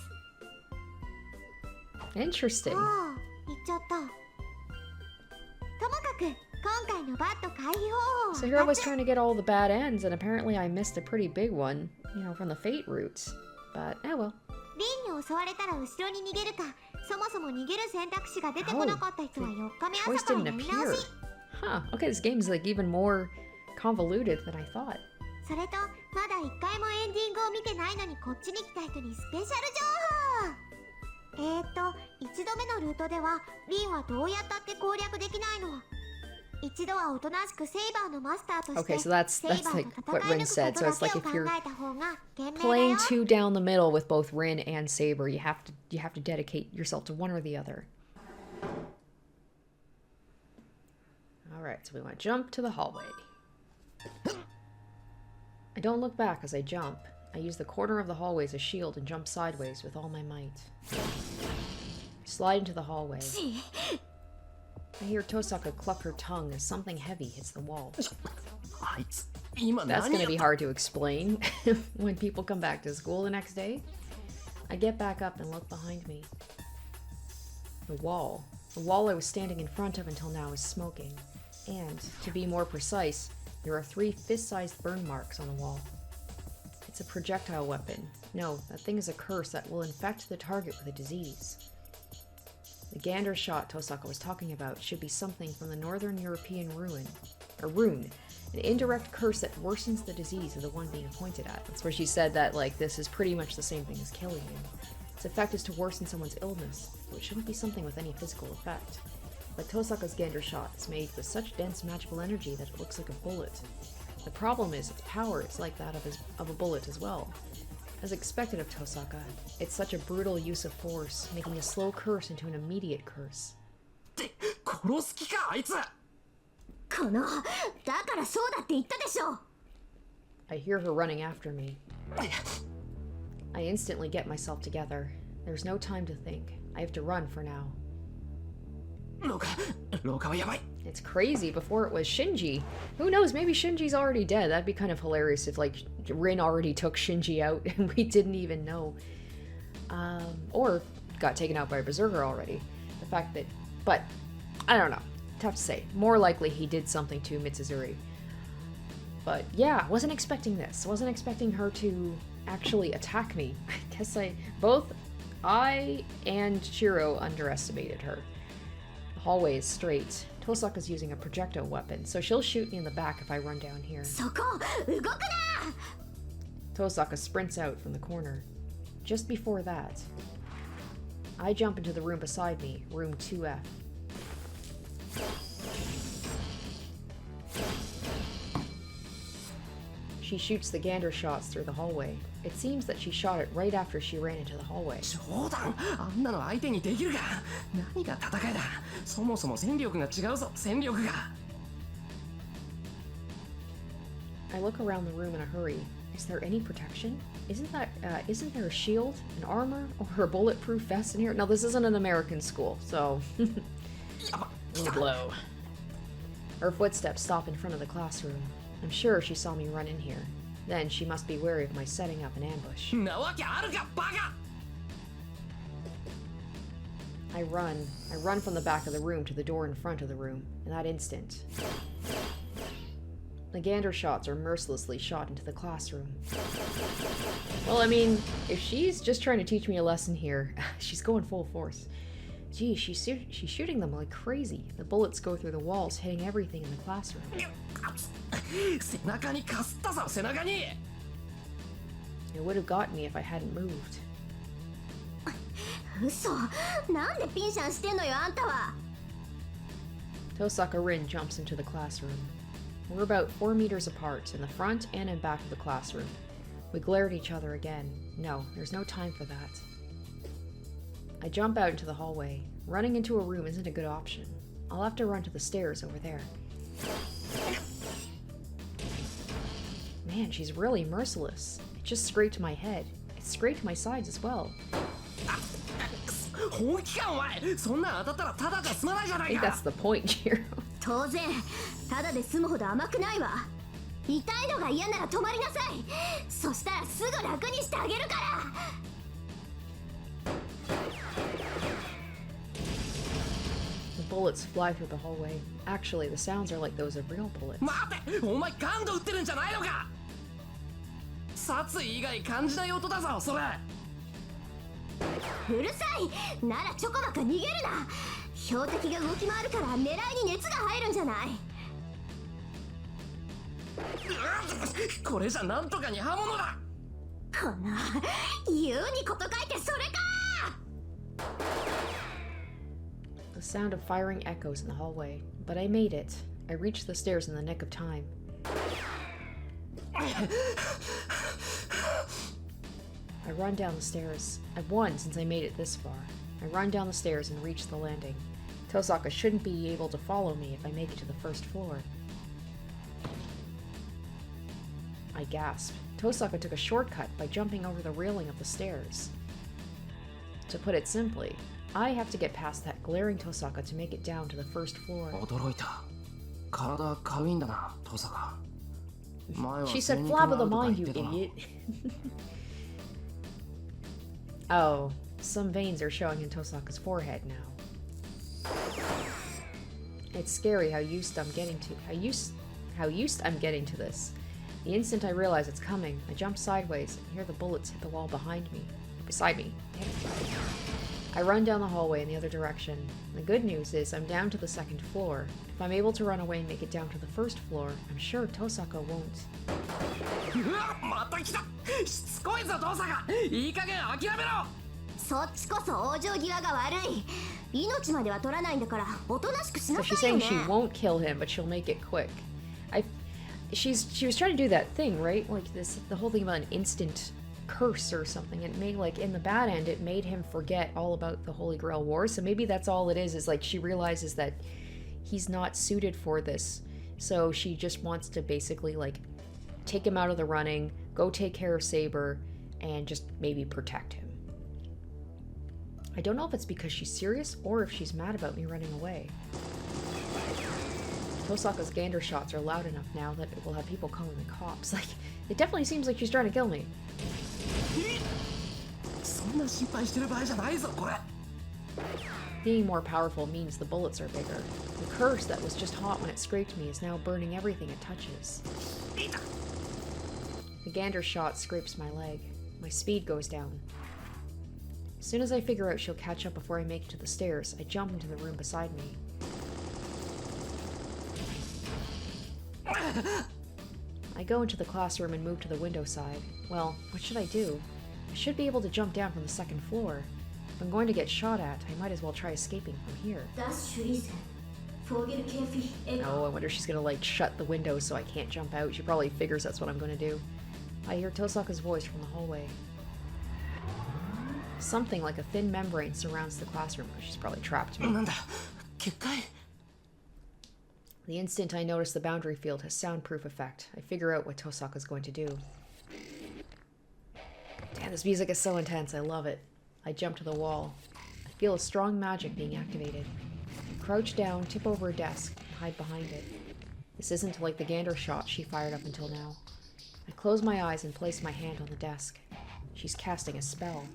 [SPEAKER 1] Interesting.
[SPEAKER 3] ああ、言っちゃった。ともかく今回のバット回避方法は
[SPEAKER 1] So here I was trying to get all the bad ends, and apparently I missed a pretty big one, you know, from the Fate routes. But, oh well.
[SPEAKER 3] リンに襲われたら後ろに逃げるか、そもそも逃げる選択肢が出てこなかった人は4日目
[SPEAKER 1] Choice
[SPEAKER 3] 朝から
[SPEAKER 1] didn't
[SPEAKER 3] やり
[SPEAKER 1] appear.
[SPEAKER 3] 直し。
[SPEAKER 1] Huh, okay, this game's like even more convoluted than I thought.
[SPEAKER 3] それとまだ1回もエンディングを見てないのにこっちに来た人にスペシャル情報。1度目のルートではリンはどうやったって攻略できないの。一度はおとなしくセイバーのマスターとして
[SPEAKER 1] Okay, so that's
[SPEAKER 3] セイバー
[SPEAKER 1] like
[SPEAKER 3] と
[SPEAKER 1] what
[SPEAKER 3] 戦い
[SPEAKER 1] Rin
[SPEAKER 3] 抜
[SPEAKER 1] said.
[SPEAKER 3] く
[SPEAKER 1] So
[SPEAKER 3] こと
[SPEAKER 1] it's
[SPEAKER 3] だ
[SPEAKER 1] like
[SPEAKER 3] けを
[SPEAKER 1] if
[SPEAKER 3] 考
[SPEAKER 1] you're
[SPEAKER 3] えた方が賢明だよ。
[SPEAKER 1] playing two down the middle with both Rin and Saber, you have to dedicate yourself to one or the other. Alright, so we want to jump to the hallway. I don't look back as I jump. I use the corner of the hallway as a shield and jump sideways with all my might. Slide into the hallway. I hear Tosaka cluck her tongue as something heavy hits the wall. That's gonna be hard to explain when people come back to school the next day. I get back up and look behind me. The wall I was standing in front of until now is smoking. And, to be more precise, there are 3 fist-sized burn marks on the wall. It's a projectile weapon. No, that thing is a curse that will infect the target with a disease. The gander shot Tosaka was talking about should be something from the Northern European rune. An indirect curse that worsens the disease of the one being pointed at. That's where she said that, like, this is pretty much the same thing as killing you. Its effect is to worsen someone's illness, so it shouldn't be something with any physical effect. but Tosaka's Gander shot is made with such dense magical energy that it looks like a bullet. The problem is its power is like that of a bullet as well. As expected of Tosaka, it's such a brutal use of force, making a slow curse into an immediate curse.
[SPEAKER 2] 殺す気かあいつ。
[SPEAKER 4] このだからそうだって言ったでしょ。
[SPEAKER 1] I hear her running after me. I instantly get myself together. There's no time to think. I have to run for now.
[SPEAKER 2] 廊下はやばい。
[SPEAKER 1] It's crazy. Before it was Shinji. Who knows? Maybe Shinji's already dead. That'd be kind of hilarious if, like, Rin already took Shinji out and we didn't even know. Or got taken out by a berserker already. The fact that... But, I don't know. Tough to say. More likely he did something to Mitsuzuri. But, yeah, wasn't expecting this. Wasn't expecting her to actually attack me. I guess both I and Shiro underestimated her. The hallway is straight. Tosaka's using a projectile weapon, so she'll shoot me in the back if I run down here.
[SPEAKER 4] そこ動くな。
[SPEAKER 1] Tosaka sprints out from the corner. Just before that, I jump into the room beside me, room 2F. She shoots the Gander shots through the hallway. It seems that she shot it right after she ran into the hallway.
[SPEAKER 2] 冗談。あんなの相手にできるか。何が戦いだ。そもそも戦力が違うぞ。戦力が。
[SPEAKER 1] I look around the room in a hurry. Is there any protection? Isn't there a shield, an armor, or a bulletproof vest in here? No, this isn't an American school, so... blow. Her footsteps stop in front of the classroom. I'm sure she saw me run in here. Then she must be wary of my setting up an ambush.
[SPEAKER 2] なわけあるか、バカ。
[SPEAKER 1] I run from the back of the room to the door in front of the room. In that instant, the Gander shots are mercilessly shot into the classroom. Well, I mean, if she's just trying to teach me a lesson here, she's going full force. Gee, she's shooting them like crazy. The bullets go through the walls, hitting everything in the classroom.
[SPEAKER 2] 背中にかすったぞ、背中に。
[SPEAKER 1] It would have gotten me if I hadn't moved.
[SPEAKER 4] 嘘。なんでピンシャンしてんのよあんたは。
[SPEAKER 1] Tosaka Rin jumps into the classroom. We're about 4 meters apart, in the front and in back of the classroom. We glare at each other again. No, there's no time for that. I jump out into the hallway. Running into a room isn't a good option. I'll have to run to the stairs over there. Man, she's really merciless. It just scraped my head. It scraped my sides as well.
[SPEAKER 2] 本気かお前。そんな当たったらただじゃ済まないじゃな
[SPEAKER 1] I
[SPEAKER 2] い
[SPEAKER 1] think
[SPEAKER 2] か。
[SPEAKER 1] that's the point here.
[SPEAKER 4] 当然ただで済むほど甘くないわ。痛いのが嫌なら止まりなさい。そしたらすぐ楽にしてあげるから。
[SPEAKER 1] The bullets fly through the hallway. Actually, the sounds are like those of real bullets.
[SPEAKER 2] 待て、お前感度打ってるんじゃないのか。殺意以外感じない音だぞ、それ。
[SPEAKER 4] うるさい。ならちょこまか逃げるな。標的が動き回るから狙いに熱が入るんじゃない。
[SPEAKER 2] これじゃなんとかに刃物だ。
[SPEAKER 4] この言うにこと書いてそれか。
[SPEAKER 1] The sound of firing echoes in the hallway, but I made it. I reached the stairs in the nick of time. I run down the stairs. I've won since I made it this far. I run down the stairs and reach the landing. Tosaka shouldn't be able to follow me if I make it to the first floor. I gasp. Tosaka took a shortcut by jumping over the railing of the stairs. To put it simply, I have to get past that glaring Tosaka to make it down to the first floor.
[SPEAKER 2] 驚いた。体軽いんだな、トサカ。前は
[SPEAKER 1] She said
[SPEAKER 2] 精肉
[SPEAKER 1] flab
[SPEAKER 2] が
[SPEAKER 1] of
[SPEAKER 2] あ
[SPEAKER 1] the
[SPEAKER 2] るとか
[SPEAKER 1] mind,
[SPEAKER 2] 言
[SPEAKER 1] you
[SPEAKER 2] ってたな。
[SPEAKER 1] idiot. Oh, some veins are showing in Tosaka's forehead now. It's scary how used I'm getting to this. The instant I realize it's coming, I jump sideways and hear the bullets hit the wall beside me. Damn. I run down the hallway in the other direction. The good news is I'm down to the second floor. If I'm able to run away and make it down to the first floor, I'm sure Tosaka won't.
[SPEAKER 2] うわ、また来た。しつこいぞ、トサカ。いい加減諦めろ。
[SPEAKER 3] そっちこそ往生際が悪い。命までは取らないんだからおとなしくしな
[SPEAKER 1] So
[SPEAKER 3] さ
[SPEAKER 1] she's
[SPEAKER 3] いよ
[SPEAKER 1] saying
[SPEAKER 3] ね。
[SPEAKER 1] she won't kill him, but she'll make it quick. She was trying to do that thing, right? Like the whole thing about an instant curse or something. It made, like, in the bad end, it made him forget all about the Holy Grail War. So maybe that's all it is like she realizes that he's not suited for this. So she just wants to basically, like, take him out of the running, go take care of Saber, and just maybe protect him. I don't know if it's because she's serious or if she's mad about me running away. Tosaka's gander shots are loud enough now that it will have people calling the cops. Like, it definitely seems like she's trying to kill me. Being more powerful means the bullets are bigger. The curse that was just hot when it scraped me is now burning everything it touches. The gander shot scrapes my leg. My speed goes down. As soon as I figure out she'll catch up before I make it to the stairs, I jump into the room beside me. I go into the classroom and move to the window side. Well, what should I do? I should be able to jump down from the second floor. If I'm going to get shot at, I might as well try escaping from here. Oh, I wonder if she's gonna, like, shut the window so I can't jump out. She probably figures that's what I'm gonna do. I hear Tosaka's voice from the hallway. Something like a thin membrane surrounds the classroom. She's probably trapped me. The instant I notice the boundary field has soundproof effect, I figure out what Tosaka's going to do. Damn, this music is so intense. I love it. I jump to the wall. I feel a strong magic being activated. I crouch down, tip over a desk, and hide behind it. This isn't like the gander shot she fired up until now. I close my eyes and place my hand on the desk. She's casting a spell.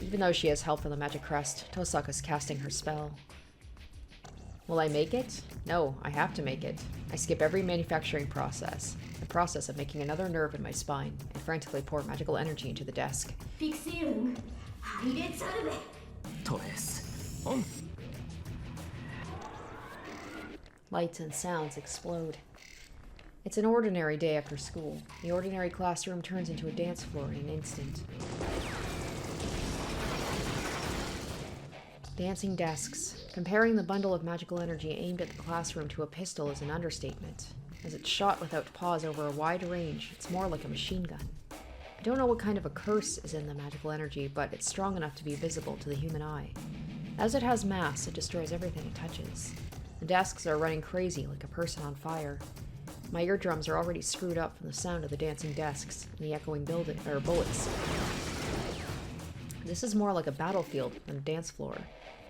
[SPEAKER 1] Even though she has help from the magic crest, Tosaka's casting her spell. Will I make it? No, I have to make it. I skip every manufacturing process. The process of making another nerve in my spine, and frantically pour magical energy into the desk. Lights and sounds explode. It's an ordinary day after school. The ordinary classroom turns into a dance floor in an instant. Dancing desks. Comparing the bundle of magical energy aimed at the classroom to a pistol is an understatement. As it's shot without pause over a wide range, it's more like a machine gun. I don't know what kind of a curse is in the magical energy, but it's strong enough to be visible to the human eye. As it has mass, it destroys everything it touches. The desks are running crazy like a person on fire. My eardrums are already screwed up from the sound of the dancing desks and the echoing bullets. This is more like a battlefield than a dance floor.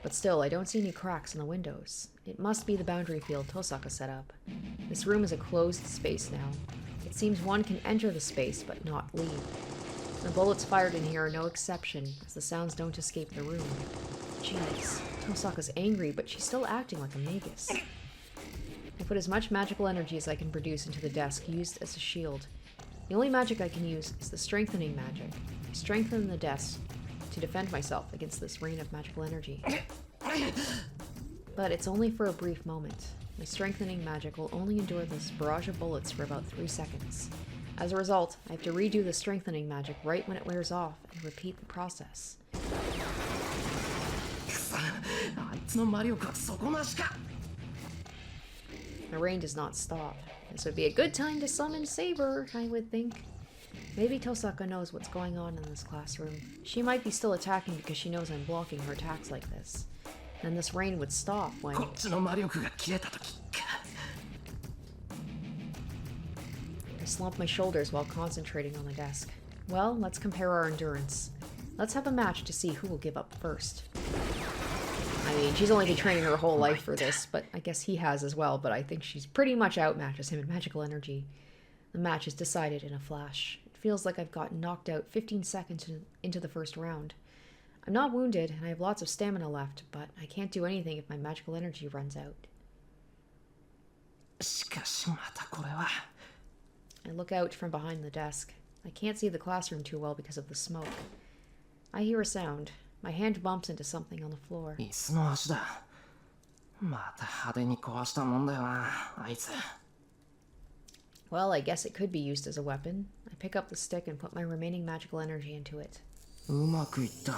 [SPEAKER 1] But still, I don't see any cracks in the windows. It must be the boundary field Tosaka set up. This room is a closed space now. It seems one can enter the space, but not leave. The bullets fired in here are no exception, as the sounds don't escape the room. Jeez, Tosaka's angry, but she's still acting like a magus. I put as much magical energy as I can produce into the desk, used as a shield. The only magic I can use is the strengthening magic. I strengthen the desk to defend myself against this rain of magical energy. But it's only for a brief moment. My strengthening magic will only endure this barrage of bullets for about 3 seconds. As a result, I have to redo the strengthening magic right when it wears off and repeat the process. The rain does not stop. This would be a good time to summon Saber, I would think. Maybe Tosaka knows what's going on in this classroom. She might be still attacking because she knows I'm blocking her attacks like this. Then this rain would stop when... I slump my shoulders while concentrating on the desk. Well, let's compare our endurance. Let's have a match to see who will give up first. I mean, she's only been training her whole life for this, but I guess he has as well, but I think she's pretty much outmatches him in magical energy. The match is decided in a flash. It feels like I've gotten knocked out 15 seconds into the first round. I'm not wounded, and I have lots of stamina left, but I can't do anything if my magical energy runs out. I look out from behind the desk. I can't see the classroom too well because of the smoke. I hear a sound. My hand bumps into something on the floor. Well, I guess it could be used as a weapon. I pick up the stick and put my remaining magical energy into it.
[SPEAKER 2] うまくいった。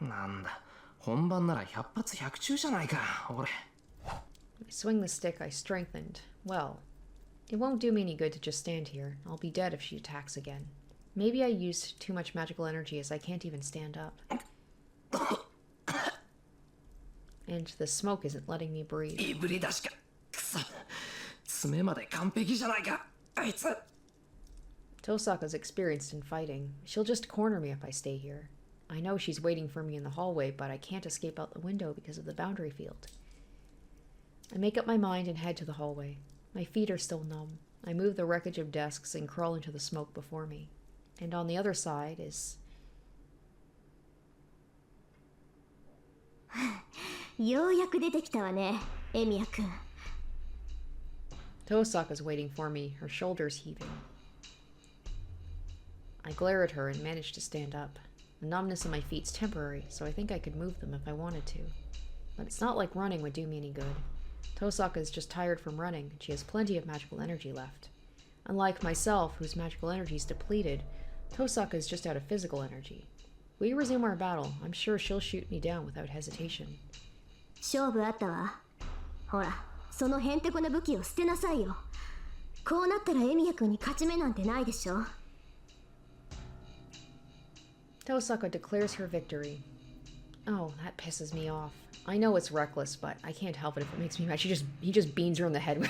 [SPEAKER 2] なんだ、本番なら100発100中じゃないか、俺。
[SPEAKER 1] I swing the stick I strengthened. Well, it won't do me any good to just stand here. I'll be dead if she attacks again. Maybe I used too much magical energy as I can't even stand up. And the smoke isn't letting me breathe.
[SPEAKER 2] いぶり出しか。くそ。爪まで完璧じゃないか、あいつ。
[SPEAKER 1] Tosaka's experienced in fighting. She'll just corner me if I stay here. I know she's waiting for me in the hallway, but I can't escape out the window because of the boundary field. I make up my mind and head to the hallway. My feet are still numb. I move the wreckage of desks and crawl into the smoke before me. And on the other side is...
[SPEAKER 3] ようやく出てきたわね、エミヤくん。
[SPEAKER 1] Tosaka's waiting for me, her shoulders heaving. I glare at her and manage to stand up. The numbness in my feet's temporary, so I think I could move them if I wanted to. But it's not like running would do me any good. Tosaka is just tired from running, and she has plenty of magical energy left. Unlike myself, whose magical energy is depleted, Tosaka is just out of physical energy. If we resume our battle, I'm sure she'll shoot me down without hesitation.
[SPEAKER 3] 勝負あったわ。ほら、そのへんてこな武器を捨てなさいよ。こうなったらエミヤくんに勝ち目なんてないでしょ。
[SPEAKER 1] Tosaka declares her victory. Oh, that pisses me off. I know it's reckless, but I can't help it if it makes me mad. He just beans her in the head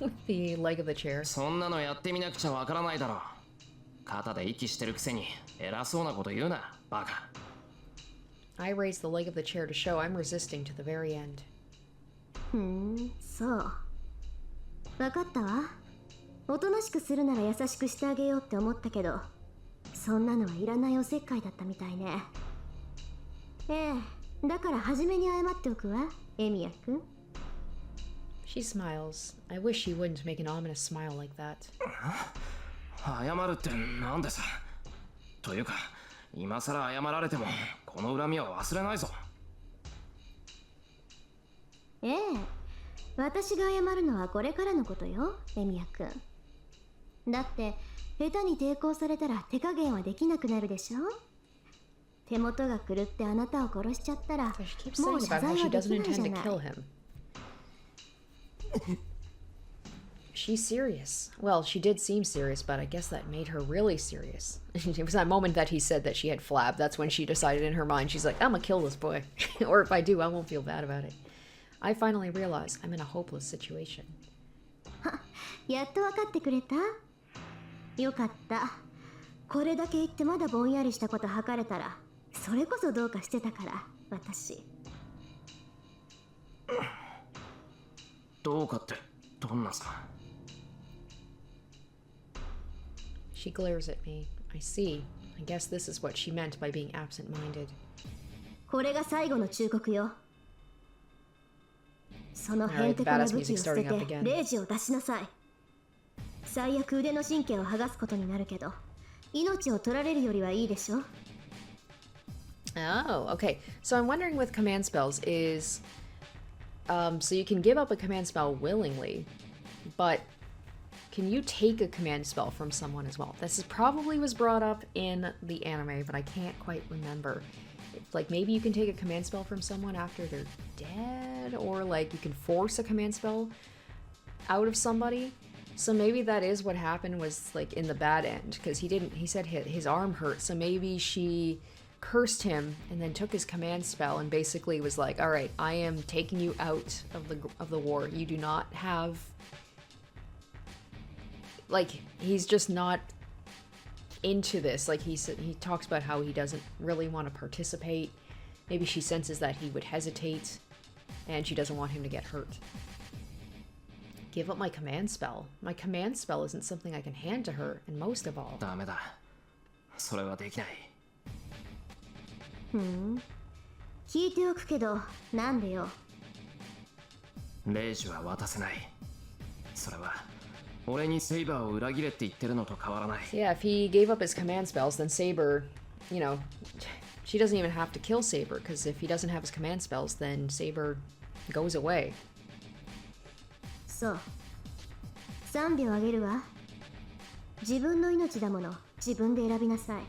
[SPEAKER 1] with the leg of the chair.
[SPEAKER 2] そんなのやってみなくちゃわからないだろう。肩で息してるくせに偉そうなこと言うな、バカ。
[SPEAKER 1] I raise the leg of the chair to show I'm resisting to the very end.
[SPEAKER 3] そう。わかったわ。おとなしくするなら優しくしてあげようって思ったけど、そんなのはいらないおせっかいだったみたいね。ええ、だから初めに謝っておくわ、エミヤくん。
[SPEAKER 1] She smiles. I wish she wouldn't make an ominous smile like that.
[SPEAKER 2] 謝るってなんでさ。というか、今さら謝られてもこの恨みは忘れないぞ。
[SPEAKER 3] ええ、私が謝るのはこれからのことよ、エミヤくん。だって下手に抵抗されたら手加減はできなくなるでしょ。手元が狂ってあなたを殺しちゃったら、もう
[SPEAKER 1] She keeps
[SPEAKER 3] 謝
[SPEAKER 1] saying
[SPEAKER 3] 罪
[SPEAKER 1] about how
[SPEAKER 3] は
[SPEAKER 1] she
[SPEAKER 3] でき
[SPEAKER 1] doesn't
[SPEAKER 3] ないじ
[SPEAKER 1] intend
[SPEAKER 3] ゃ
[SPEAKER 1] to
[SPEAKER 3] ない。
[SPEAKER 1] kill him. She's serious. Well, she did seem serious, but I guess that made her really serious. It was that moment that he said that she had flab. That's when she decided in her mind, she's like, I'm gonna kill this boy. Or if I do, I won't feel bad about it. I finally realize I'm in a hopeless situation.
[SPEAKER 3] やっと分かってくれた？よかった。これだけ言ってまだぼんやりしたこと吐かれたら、それこそどうかしてたから、私。
[SPEAKER 2] どうかってどんなさ。
[SPEAKER 1] She glares at me. I see. I guess this is what she meant by being absent-minded.
[SPEAKER 3] これが最後の忠告よ。そのへんてこな武器を捨ててレイジを出しなさい。最悪腕の神経を剥がすことになるけど、命を取られるよりはいいでしょ。
[SPEAKER 1] Oh, okay. So I'm wondering with command spells is... so you can give up a command spell willingly, but can you take a command spell from someone as well? This is probably was brought up in the anime, but I can't quite remember. Like, maybe you can take a command spell from someone after they're dead, or like you can force a command spell out of somebody. So maybe that is what happened, was like in the bad end, because he said his arm hurt, so maybe she cursed him and then took his command spell and basically was like, all right, I am taking you out of the war. You do not have, like, he's just not into this. Like, he talks about how he doesn't really want to participate. Maybe she senses that he would hesitate and she doesn't want him to get hurt. Give up my command spell. My command spell isn't something I can hand to her, and most of all...
[SPEAKER 2] ダメだ。それはできない。
[SPEAKER 3] 聞いておくけど、なんでよ。
[SPEAKER 2] レイジは渡せない。それは俺にセイバーを裏切れって言ってるのと変わらない。
[SPEAKER 1] Yeah, if he gave up his command spells, then Saber, you know, she doesn't even have to kill Saber, because if he doesn't have his command spells, then Saber goes away.
[SPEAKER 3] そう。3秒あげるわ。自分の命だもの、自分で選びなさい。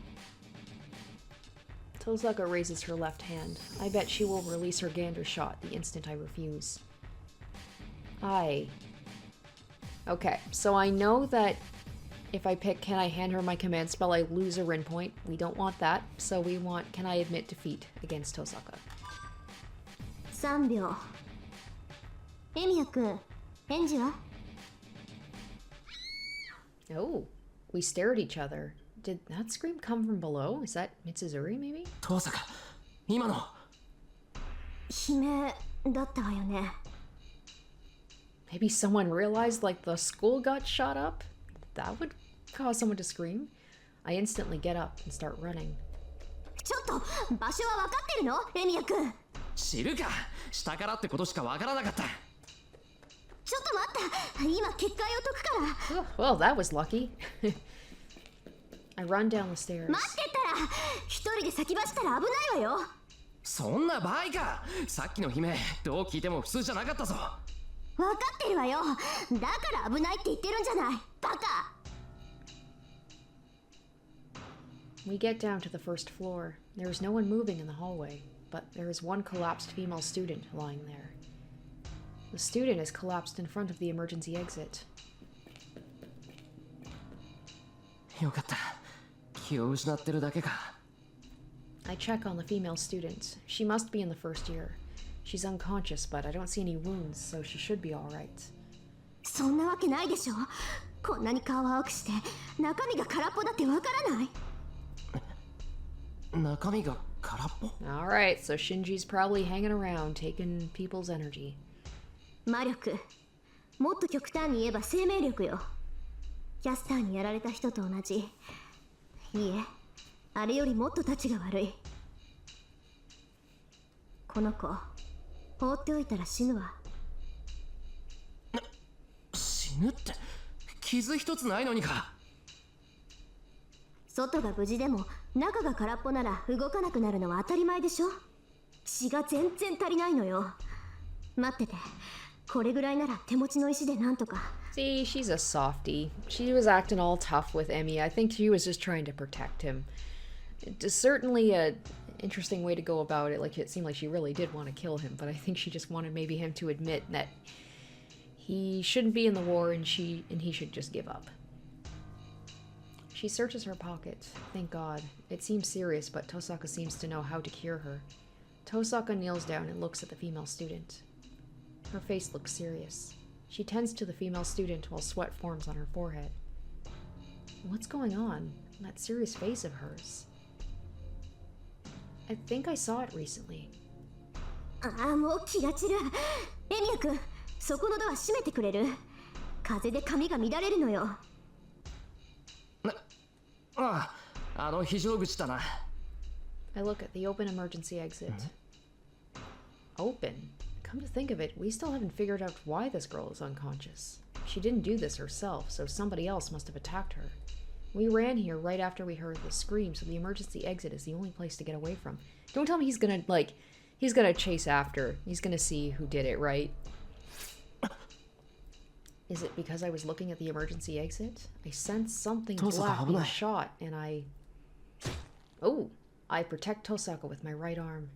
[SPEAKER 1] Tosaka raises her left hand. I bet she will release her gander shot the instant I refuse. Okay, so I know that if I pick Can I hand her my command spell, I lose a Rin point. We don't want that, so we want Can I admit defeat against Tosaka.
[SPEAKER 3] 3秒。エミヤ君、返事は？
[SPEAKER 1] Oh, we stare at each other. Did that scream come from below? Is that Mitsuzuri, maybe?
[SPEAKER 2] 遠坂今の
[SPEAKER 3] 悲鳴だったわよね。
[SPEAKER 1] Maybe someone realized, like, the school got shot up? That would cause someone to scream. I instantly get up and start running.
[SPEAKER 3] ちょっと場所は分かってるの？エミヤ君。
[SPEAKER 2] 知るか下からってことしかわからなかった
[SPEAKER 3] ちょっと待って、今結界を解くから。
[SPEAKER 1] Oh, well, that was lucky. I run down the stairs.
[SPEAKER 3] 待ってたら、一人で先走ったら危ないわよ。
[SPEAKER 2] そんな場合かさっきの悲鳴どう聞いても普通じゃなかったぞ
[SPEAKER 3] 分かってるわよ。だから危ないって言ってるんじゃない。バカ。
[SPEAKER 1] We get down to the first floor. There is no one moving in the hallway, but there is one collapsed female student lying there. The student is collapsed in front of the emergency exit.
[SPEAKER 2] よかった気を失ってるだけか
[SPEAKER 1] I check on the female student. She must be in the first year. She's unconscious, but I don't see any wounds, so she should be alright.
[SPEAKER 3] そんなわけないでしょ。こんなに顔を青くして中身が空っぽだってわからない。
[SPEAKER 2] 中身が空っぽ
[SPEAKER 1] Alright, so Shinji's probably hanging around, taking people's energy.
[SPEAKER 3] 魔力。もっと極端に言えば生命力よ。キャスターにやられた人と同じ。いいえ、あれよりもっとたちが悪い。この子、放っておいたら死ぬわ。
[SPEAKER 2] 死ぬって傷一つないのにか
[SPEAKER 3] 外が無事でも中が空っぽなら動かなくなるのは当たり前でしょ。血が全然足りないのよ。待ってて、これぐらいなら手持ちの石でなんとか。
[SPEAKER 1] See, she's a softie. She was acting all tough with Emi. I think she was just trying to protect him. It's certainly a interesting way to go about it. Like, it seemed like she really did want to kill him, but I think she just wanted maybe him to admit that he shouldn't be in the war and he should just give up. She searches her pocket. Thank God. It seems serious, but Tosaka seems to know how to cure her. Tosaka kneels down and looks at the female student. Her face looks serious. She tends to the female student while sweat forms on her forehead. What's going on? That serious face of hers. I think I saw it recently.
[SPEAKER 3] ああ、もう気が散る。エミヤ君、そこのドア閉めてくれる？風で髪が乱れるのよ。
[SPEAKER 2] ああ、あの非常口だな。
[SPEAKER 1] I look at the open emergency exit. Open? Come to think of it, we still haven't figured out why this girl is unconscious. She didn't do this herself, so somebody else must have attacked her. We ran here right after we heard the scream, so the emergency exit is the only place to get away from. Don't tell me he's gonna chase after. He's gonna see who did it, right? Is it because I was looking at the emergency exit? I sensed something black being shot, and I protect Tosaka with my right arm.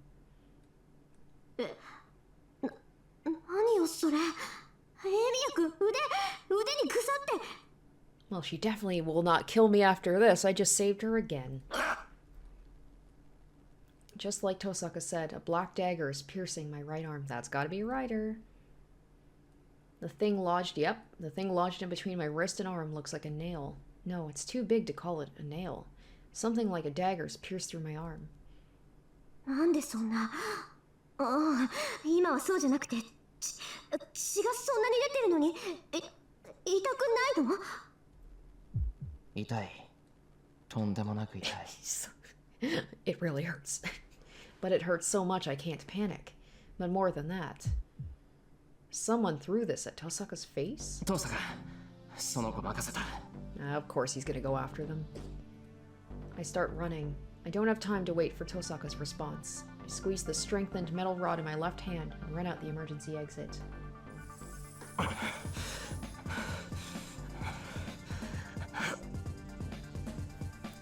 [SPEAKER 3] 何よそれ。エミヤ君、腕に腐って。
[SPEAKER 1] Well, she definitely will not kill me after this. I just saved her again. Just like Tosaka said, a black dagger is piercing my right arm. That's gotta be a rider. The thing lodged in between my wrist and arm looks like a nail. No, it's too big to call it a nail. Something like a dagger is pierced through my arm.
[SPEAKER 3] なんでそんな。ああ、今はそうじゃなくて、血がそんなに出てるのに、痛くないの？
[SPEAKER 2] 痛い。とんでもなく痛い。
[SPEAKER 1] It really hurts. But it hurts so much I can't panic. But more than that, someone threw this at Tosaka's face?
[SPEAKER 2] 遠坂、その子任せた。
[SPEAKER 1] Of course he's gonna go after them. I start running. I don't have time to wait for Tosaka's response. I squeeze the strengthened metal rod in my left hand and run out the emergency exit.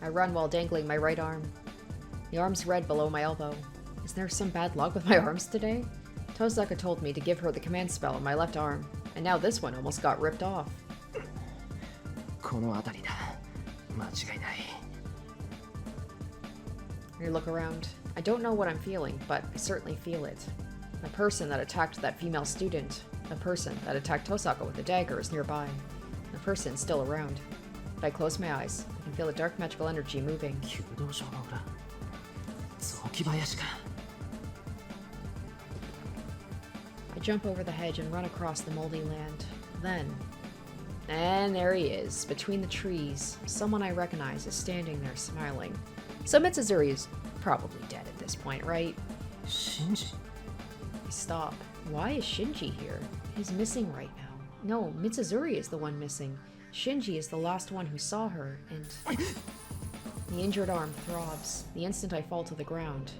[SPEAKER 1] I run while dangling my right arm. The arm's red below my elbow. Is there some bad luck with my arms today? Tosaka told me to give her the command spell on my left arm, and now this one almost got ripped off.
[SPEAKER 2] この辺りだ。間違いない。
[SPEAKER 1] I look around. I don't know what I'm feeling, but I certainly feel it. The person that attacked that female student, the person that attacked Tosaka with the dagger is nearby. The person's still around. If I close my eyes, I can feel the dark magical energy moving.
[SPEAKER 2] 弓道場の裏。雑木林か。
[SPEAKER 1] I jump over the hedge and run across the moldy land. And there he is, between the trees. Someone I recognize is standing there smiling. So Mitsuzuri is probably dead at this point, right?
[SPEAKER 2] Shinji?
[SPEAKER 1] I stop. Why is Shinji here? He's missing right now. No, Mitsuzuri is the one missing. Shinji is the last one who saw her, and... The injured arm throbs, the instant I fall to the ground.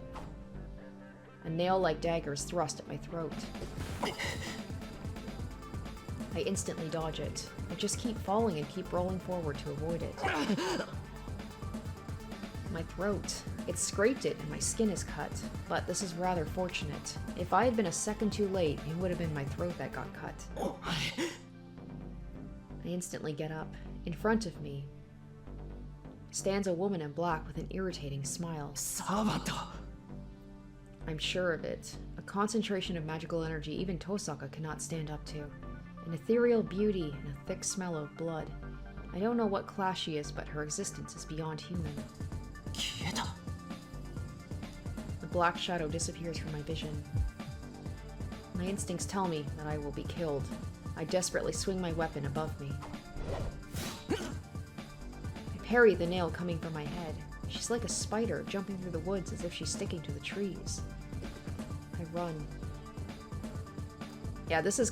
[SPEAKER 1] A nail-like dagger is thrust at my throat. I instantly dodge it. I just keep falling and keep rolling forward to avoid it. My throat. It scraped it and my skin is cut, but this is rather fortunate. If I had been a second too late, it would have been my throat that got cut. I instantly get up. In front of me stands a woman in black with an irritating smile.
[SPEAKER 2] Servant!
[SPEAKER 1] I'm sure of it. A concentration of magical energy even Tosaka cannot stand up to. An ethereal beauty and a thick smell of blood. I don't know what class she is, but her existence is beyond human.
[SPEAKER 2] 消えた。
[SPEAKER 1] The black shadow disappears from my vision. My instincts tell me that I will be killed. I desperately swing my weapon above me. I parry the nail coming from my head. She's like a spider jumping through the woods as if she's sticking to the trees. I run. Yeah, this is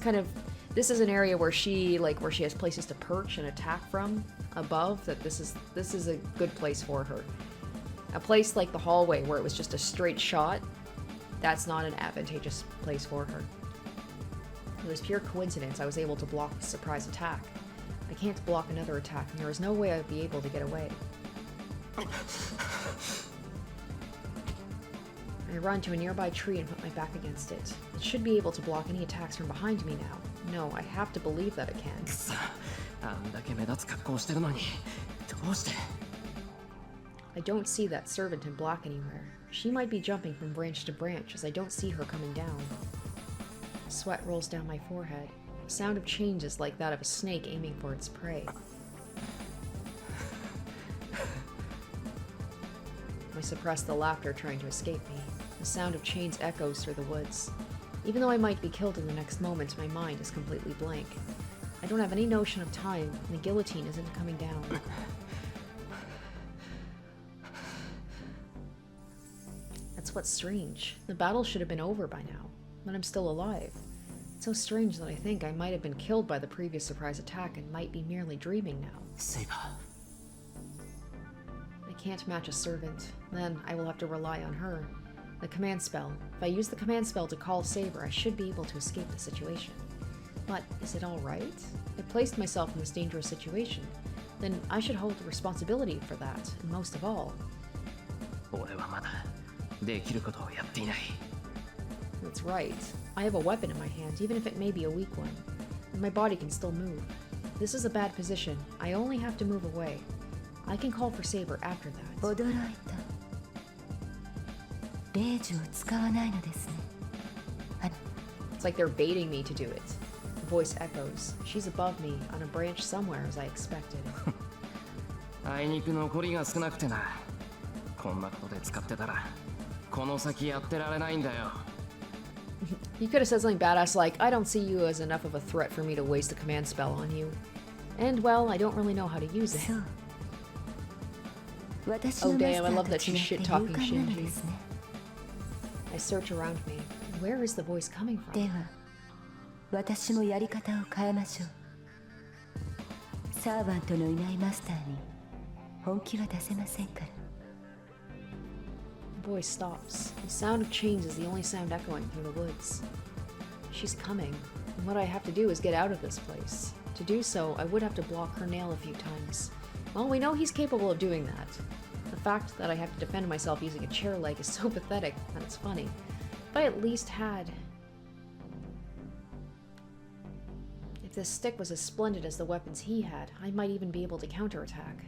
[SPEAKER 1] an area where she has places to perch and attack from above. That this is a good place for her. A place like the hallway where it was just a straight shot, that's not an advantageous place for her. It was pure coincidence I was able to block the surprise attack. I can't block another attack, and there is no way I'd be able to get away. I run to a nearby tree and put my back against it. It should be able to block any attacks from behind me now. No, I have to believe that it can.
[SPEAKER 2] くそ。あんだけ目立つ格好してるのに。どうして。
[SPEAKER 1] I don't see that servant in black anywhere. She might be jumping from branch to branch as I don't see her coming down. Sweat rolls down my forehead. The sound of change is like that of a snake aiming for its prey. I suppress the laughter trying to escape me. The sound of chains echoes through the woods. Even though I might be killed in the next moment, my mind is completely blank. I don't have any notion of time, and the guillotine isn't coming down. That's what's strange. The battle should have been over by now, but I'm still alive. It's so strange that I think I might have been killed by the previous surprise attack and might be merely dreaming now.
[SPEAKER 2] Saber.
[SPEAKER 1] I can't match a servant. Then I will have to rely on her. The command spell. If I use the command spell to call Saber, I should be able to escape the situation. But is it alright? I placed myself in this dangerous situation. Then I should hold the responsibility for that, and most of all.
[SPEAKER 2] 俺はまだできることをやっていない。
[SPEAKER 1] That's right. I have a weapon in my hand, even if it may be a weak one. And my body can still move. This is a bad position. I only have to move away. I can call for Saber after that.
[SPEAKER 4] 驚いた。霊樹を使わないのですね。
[SPEAKER 1] It's like they're baiting me to do it. The voice echoes. She's above me, on a branch somewhere as I expected.
[SPEAKER 2] あいにく残りが少なくてな。こんなことで使ってたら、この先やってられないんだよ。
[SPEAKER 1] You could have said something badass like, I don't see you as enough of a threat for me to waste a command spell on you. And, well, I don't really know how to use it.
[SPEAKER 4] そう。私
[SPEAKER 1] Oh
[SPEAKER 4] のマス
[SPEAKER 1] damn,
[SPEAKER 4] タ
[SPEAKER 1] I
[SPEAKER 4] ー
[SPEAKER 1] love
[SPEAKER 4] と
[SPEAKER 1] that she's
[SPEAKER 4] 違って勇
[SPEAKER 1] shit-talking
[SPEAKER 4] 敢なの
[SPEAKER 1] Shinji.
[SPEAKER 4] ですね。
[SPEAKER 1] I search around me. Where is the voice coming
[SPEAKER 4] で
[SPEAKER 1] from?
[SPEAKER 4] は、私もやり方を変えましょう。サーバントのいないマスターに本気は出せませんから。
[SPEAKER 1] The voice stops. The sound of chains is the only sound echoing through the woods. She's coming, and what I have to do is get out of this place. To do so, I would have to block her nail a few times. Well, we know he's capable of doing that. The fact that I have to defend myself using a chair leg is so pathetic that it's funny. But I at least had... If this stick was as splendid as the weapons he had, I might even be able to counterattack.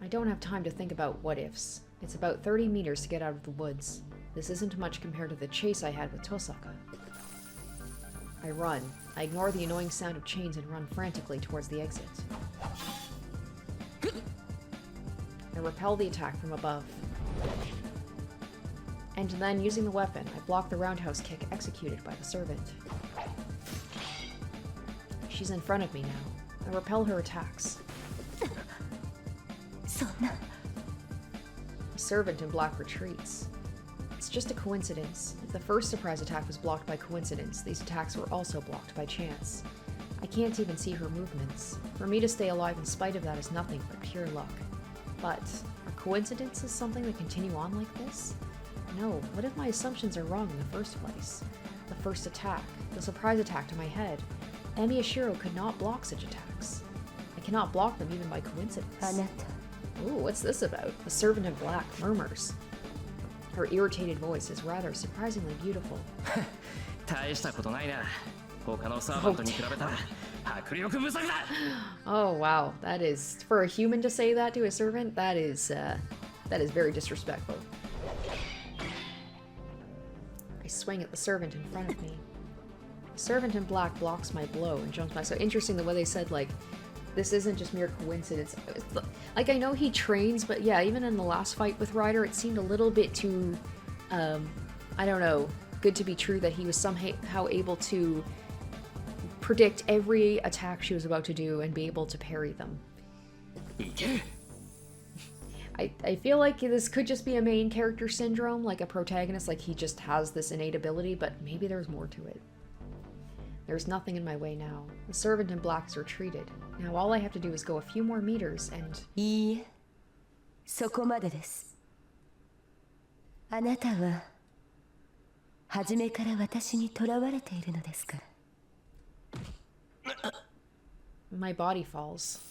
[SPEAKER 1] I don't have time to think about what-ifs. It's about 30 meters to get out of the woods. This isn't much compared to the chase I had with Tosaka. I run. I ignore the annoying sound of chains and run frantically towards the exit. I repel the attack from above. And then, using the weapon, I block the roundhouse kick executed by the servant. She's in front of me now. I repel her attacks. The servant in black retreats. It's just a coincidence. If the first surprise attack was blocked by coincidence, these attacks were also blocked by chance. I can't even see her movements. For me to stay alive in spite of that is nothing but pure luck. But, are coincidences something that continue on like this? No, what if my assumptions are wrong in the first place? The first attack, the surprise attack to my head. Emiya Shiro could not block such attacks. I cannot block them even by coincidence. Ooh, what's this about? The servant in black murmurs. Her irritated voice is rather surprisingly beautiful. Oh wow, that is, for a human to say that to a servant, that is very disrespectful. I swing at the servant in front of me. The servant in black blocks my blow and jumps back. So interesting the way they said, like, this isn't just mere coincidence. Like, I know he trains, but yeah, even in the last fight with Ryder, it seemed a little bit too, I don't know, good to be true that he was somehow able to predict every attack she was about to do and be able to parry them. I feel like this could just be a main character syndrome, like a protagonist, like he just has this innate ability, but maybe there's more to it. There's nothing in my way now. The servant in black has retreated. Now all I have to do is go a few more meters and...
[SPEAKER 5] いいえ、そこまでです。あなたは初めから私に囚われているのですから。
[SPEAKER 1] My body falls.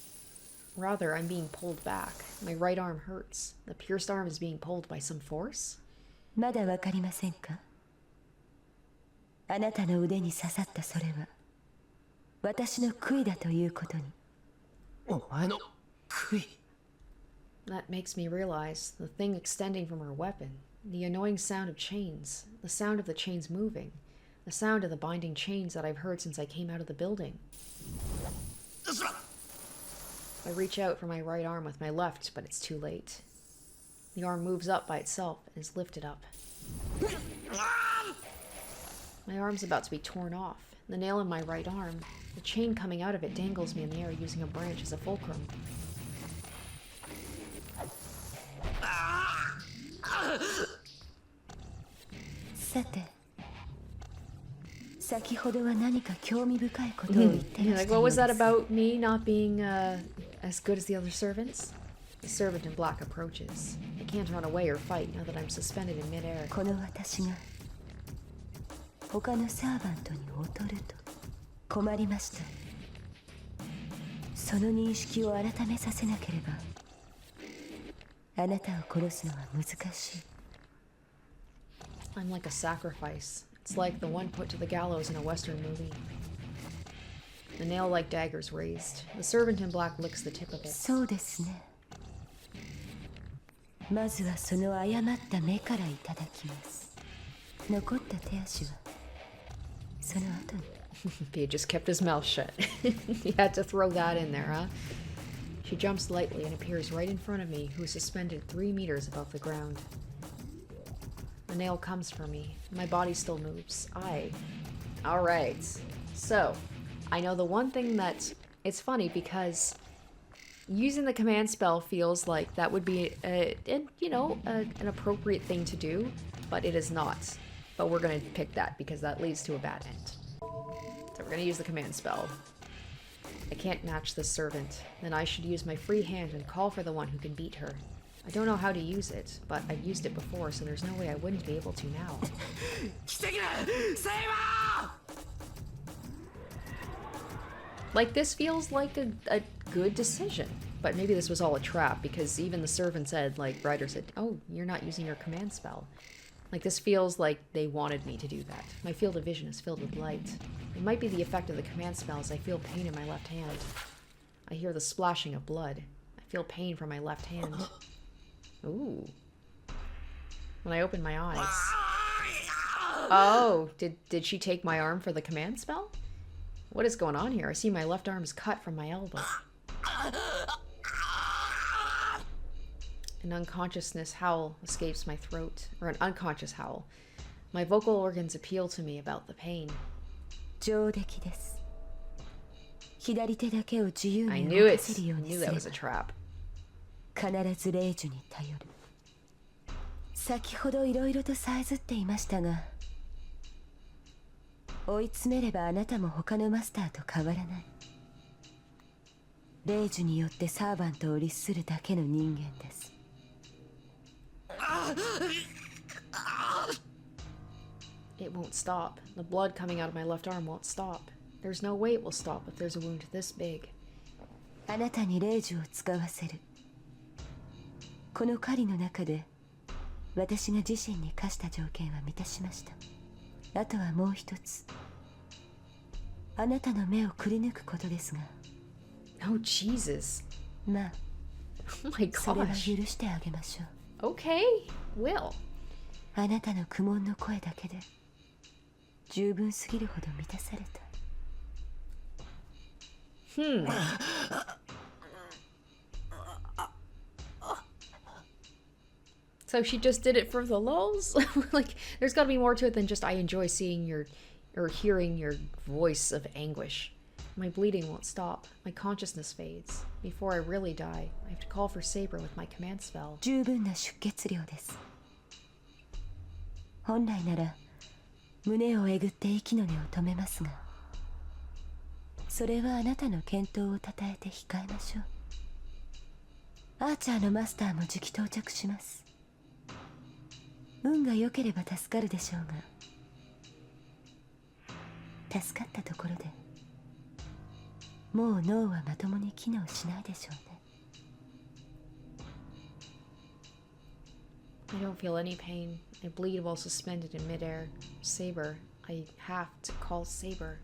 [SPEAKER 1] Rather, I'm being pulled back. My right arm hurts. The pierced arm is being pulled by some force?
[SPEAKER 5] まだわかりませんか？あなたの腕に刺さったそれは私の杭だということに。
[SPEAKER 2] お前の杭。
[SPEAKER 1] That makes me realize the thing extending from her weapon, the annoying sound of chains, the sound of the chains moving, the sound of the binding chains that I've heard since I came out of the building. I reach out for my right arm with my left, but it's too late. The arm moves up by itself and is lifted up. My arm's about to be torn off. The nail in my right arm, the chain coming out of it dangles me in the air using a branch as a fulcrum. Like, what was that about me not being as good as the other servants? The servant in black approaches. I can't run away or fight now that I'm suspended in midair.
[SPEAKER 5] 他のサーバントに劣ると困りました。その認識を改めさせなければあなたを殺すのは難しい。
[SPEAKER 1] I'm like a sacrifice. It's like the one put to the gallows in a Western movie. The nail-like dagger's raised. The servant in black licks the tip of it.
[SPEAKER 5] そうですね。まずはその誤った目からいただきます。残った手足は
[SPEAKER 1] He just kept his mouth shut. He had to throw that in there, huh? She jumps lightly and appears right in front of me, who is suspended 3 meters above the ground. The nail comes for me. My body still moves. Alright. So, I know the one thing that... It's funny because using the command spell feels like that would be, an appropriate thing to do, but it is not. But we're going to pick that because that leads to a bad end. So we're going to use the command spell. I can't match this servant. Then I should use my free hand and call for the one who can beat her. I don't know how to use it, but I've used it before, so there's no way I wouldn't be able to now. Like, this feels like a good decision. But maybe this was all a trap, because even the servant said, like, Ryder said, oh, you're not using your command spell. Like, this feels like they wanted me to do that. My field of vision is filled with light. It might be the effect of the command spell as I feel pain in my left hand. I hear the splashing of blood. I feel pain from my left hand. Ooh. When I open my eyes... Oh, did she take my arm for the command spell? What is going on here? I see my left arm is cut from my elbow. An unconsciousness howl escapes my throat, or an unconscious howl. My vocal organs appeal to me about the pain.
[SPEAKER 5] 上出来です。左手だけを自由
[SPEAKER 1] I
[SPEAKER 5] に
[SPEAKER 1] knew
[SPEAKER 5] 動か
[SPEAKER 1] it.
[SPEAKER 5] せるよう
[SPEAKER 1] I
[SPEAKER 5] に
[SPEAKER 1] knew
[SPEAKER 5] すれ
[SPEAKER 1] that
[SPEAKER 5] ば
[SPEAKER 1] was a trap.
[SPEAKER 5] 必ず霊樹に頼る。先ほどいろいろとさえずっていましたが、追い詰めればあなたも他のマスターと変わらない。霊樹によってサーバントを律するだけの人間です。
[SPEAKER 1] It won't stop. The blood coming out of my left arm won't stop. There's no way it will stop if there's a wound this big.
[SPEAKER 5] あなたに霊樹を使わせる。この狩りの中で私が自身に課した条件は満たしました。あとはもう一つ。あなたの目をくり抜くことですが。
[SPEAKER 1] Oh, Jesus.
[SPEAKER 5] まあ、
[SPEAKER 1] Oh my
[SPEAKER 5] それは
[SPEAKER 1] gosh.
[SPEAKER 5] 許してあげましょう。
[SPEAKER 1] Okay, will.
[SPEAKER 5] あなたの苦悶の声だけで十分すぎるほど満たされた。
[SPEAKER 1] So she just did it for the lulz? Like, there's gotta be more to it than just I enjoy seeing your, or hearing your voice of anguish. My bleeding won't stop. My consciousness fades. Before I really die, I have to call for Saber with my command spell.
[SPEAKER 5] 十分な出血量です。本来なら胸をえぐって息の根を止めますが、それはあなたの健闘をたたえて控えましょう。アーチャーのマスターもじき到着します。運が良ければ助かるでしょうが、助かったところでもう脳はまともに機能しないでしょうね。
[SPEAKER 1] I don't feel any pain. I bleed while suspended in midair. Saber. I have to call Saber.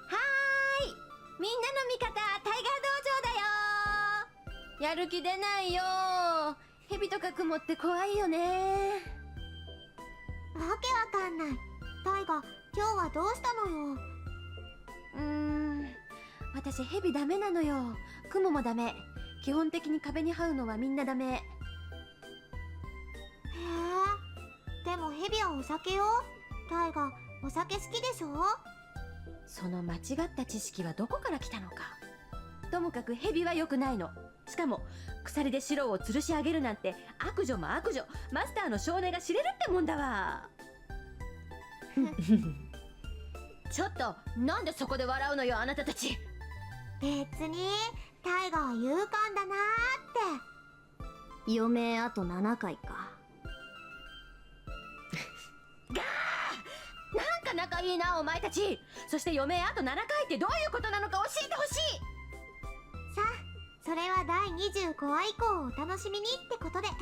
[SPEAKER 5] Hi! みんなの味方、タイガー道場だよ。やる気出ないよ。蛇とか雲って怖いよね。
[SPEAKER 3] わけわかんない。タイガ、今日はどうしたのよ。
[SPEAKER 5] 私蛇ダメなのよ。雲もダメ。基本的に壁に這うのはみんなダメ。
[SPEAKER 3] へえ。でもヘビはお酒よ。タイガ、お酒好きでしょ？
[SPEAKER 5] その間違った知識はどこから来たのか。ともかくヘビは良くないの。しかも鎖でシロを吊るし上げるなんて悪女も悪女。マスターの性根が知れるってもんだわ。ちょっとなんでそこで笑うのよ、あなたたち。
[SPEAKER 3] 別にタイガは勇敢だなーって。
[SPEAKER 9] 余命あと7回か。
[SPEAKER 5] なんか仲いいなお前たち。そして余命あと7回ってどういうことなのか教えてほしい。
[SPEAKER 3] さあ、それは第25話以降をお楽しみにってことで。で、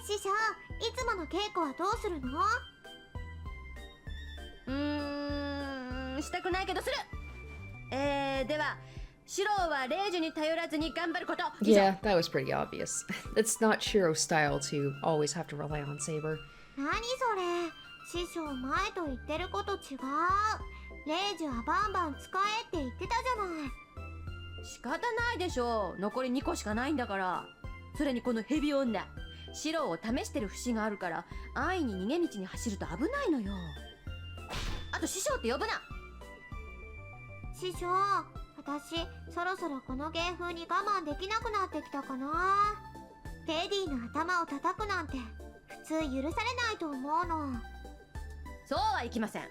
[SPEAKER 3] 師匠、いつもの稽古はどうするの？
[SPEAKER 5] したくないけどする。ではシロは霊樹に頼らずに頑張ること。
[SPEAKER 1] Yeah, that was pretty obvious. It's not Shiro's style to always have to rely on Saber.
[SPEAKER 3] 何それ？師匠、前と言ってること違う。霊樹はバンバン使えって言ってたじゃない。
[SPEAKER 5] 仕方ないでしょう。残り2個しかないんだから。それにこのヘビ女、シロを試してる節があるから安易に逃げ道に走ると危ないのよ。あと師匠って呼ぶな。
[SPEAKER 3] 師匠、私そろそろこの芸風に我慢できなくなってきたかな。テディの頭を叩くなんて普通許されないと思うの。
[SPEAKER 5] そうはいきません。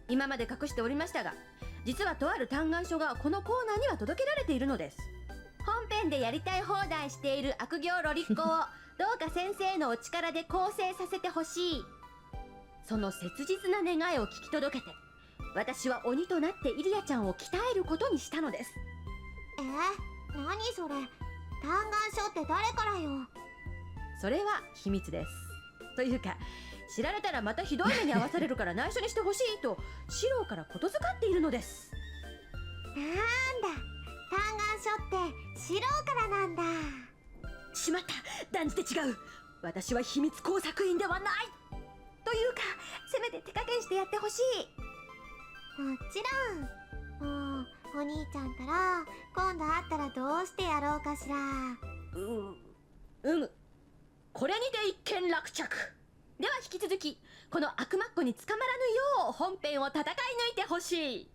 [SPEAKER 5] 今まで隠しておりましたが、実はとある嘆願書がこのコーナーには届けられているのです。本編でやりたい放題している悪行ロリッコをどうか先生のお力で更生させてほしい。その切実な願いを聞き届けて、私は鬼となってイリアちゃんを鍛えることにしたのです。
[SPEAKER 3] 何それ。嘆願書って誰からよ。
[SPEAKER 5] それは秘密です。というか、知られたらまたひどい目に遭わされるから内緒にしてほしいとシロからことづかっているのです。
[SPEAKER 3] なんだ、嘆願書ってシロからなんだ。
[SPEAKER 5] しまった、断じて違う。私は秘密工作員ではない。というか、せめて手加減してやってほしい。
[SPEAKER 3] もちろん。もうお兄ちゃんたら今度会ったらどうしてやろうかしら。
[SPEAKER 5] これにて一件落着。では引き続きこの悪魔っ子に捕まらぬよう本編を戦い抜いてほしい。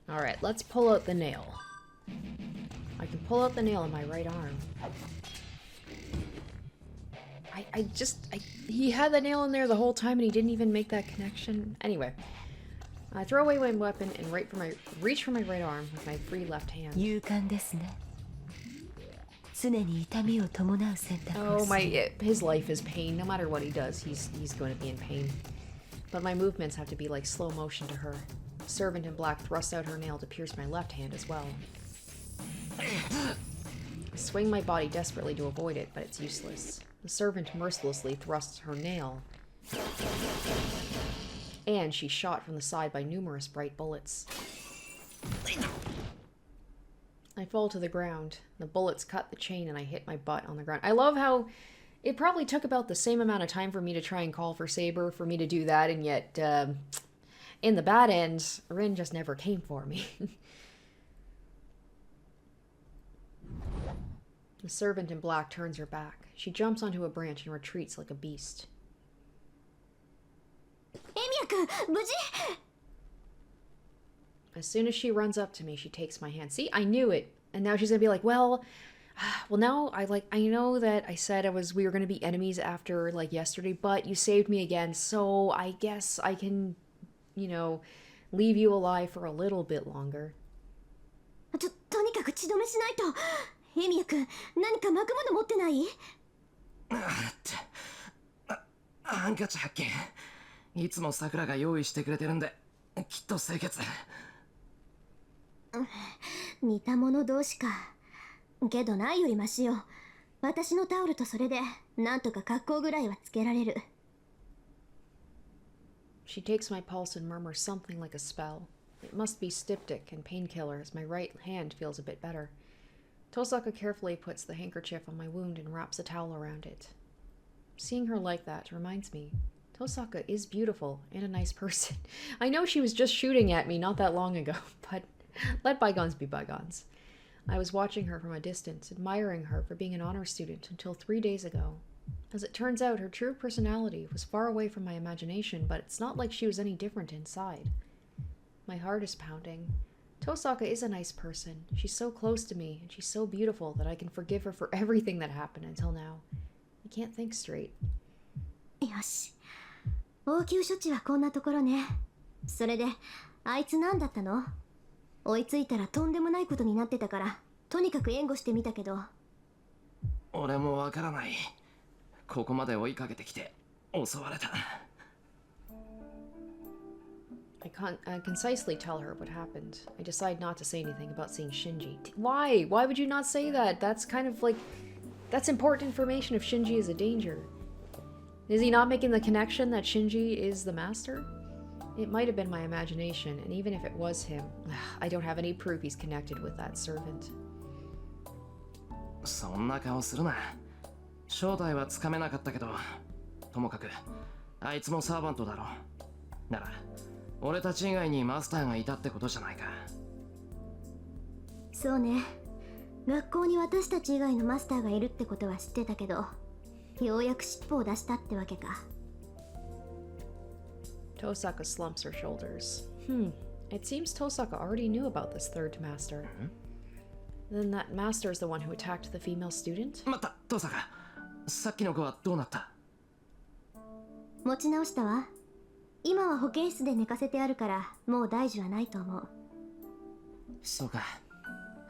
[SPEAKER 1] Alright, let's pull out the nail. I can pull out the nail in my right arm. He had the nail in there the whole time and he didn't even make that connection. Anyway, I throw away my weapon and reach for my right arm with my free left hand.
[SPEAKER 5] 勇敢ですね。常に痛みを伴う選択を
[SPEAKER 1] Oh
[SPEAKER 5] する。
[SPEAKER 1] his life is pain. No matter what he does, he's going to be in pain. But my movements have to be like slow motion to her. The servant in black thrusts out her nail to pierce my left hand as well. I swing my body desperately to avoid it, but it's useless. The servant mercilessly thrusts her nail. And she's shot from the side by numerous bright bullets. I fall to the ground. The bullets cut the chain and I hit my butt on the ground. I love how it probably took about the same amount of time for me to try and call for Saber for me to do that, and yet in the bad end, Rin just never came for me. The servant in black turns her back. She jumps onto a branch and retreats like a beast.
[SPEAKER 3] エミヤ君、無事？
[SPEAKER 1] As soon as she runs up to me, she takes my hand. See, I knew it. And now she's gonna be like, well, now I know that I said we were gonna be enemies after like yesterday, but you saved me again, so I guess I can, leave you alive for a little bit longer.
[SPEAKER 3] とにかく血止めしないと。エミヤ君、何か巻くもの持ってない？
[SPEAKER 2] ハンカチ発見。いつもさくらが用意してくれてるんで、きっと清潔。
[SPEAKER 3] 似た者同士か。けどないよりマシよ。私のタオルとそれでなんとか格好ぐらいはつけられる。
[SPEAKER 1] She takes my pulse and murmurs something like a spell. It must be styptic and painkiller, as my right hand feels a bit better. Tosaka carefully puts the handkerchief on my wound and wraps a towel around it. Seeing her like that reminds me, Tosaka is beautiful and a nice person. I know she was just shooting at me not that long ago, but let bygones be bygones. I was watching her from a distance, admiring her for being an honor student until 3 days ago. As it turns out, her true personality was far away from my imagination, but it's not like she was any different inside. My heart is pounding. Tosaka is a nice person. She's so close to me, and she's so beautiful that I can forgive her for everything that happened until now. I can't think straight.
[SPEAKER 3] よし。応急処置はこんなところね。それで、あいつ何だったの？追いついたらとんでもないことになってたから、とにかく援護してみたけど。
[SPEAKER 2] 俺もわからない。ここまで追いかけてきて襲われた。
[SPEAKER 1] I concisely tell her what happened. I decide not to say anything about seeing Shinji. Why? Why would you not say that? That's kind of like... That's important information if Shinji is a danger. Is he not making the connection that Shinji is the master? It might have been my imagination, and even if it was him, I don't have any proof he's connected with that servant.
[SPEAKER 2] そんな顔するな。正体はつかめなかったけど、ともかくあいつもサーバントだろ。なら俺たち以外にマスターがいたってことじゃないか。
[SPEAKER 3] そうね。学校に私たち以外のマスターがいるってことは知ってたけど、ようやく尻尾を出したってわけか。
[SPEAKER 1] Tosaka slumps her shoulders. It seems Tosaka already knew about this third master. Then that master is the one who attacked the female student?
[SPEAKER 2] 待った、トサカ。さっきの子はどうなった？
[SPEAKER 3] 持ち直したわ。今は保健室で寝かせてあるから、もう大事はないと思う。
[SPEAKER 2] そうか。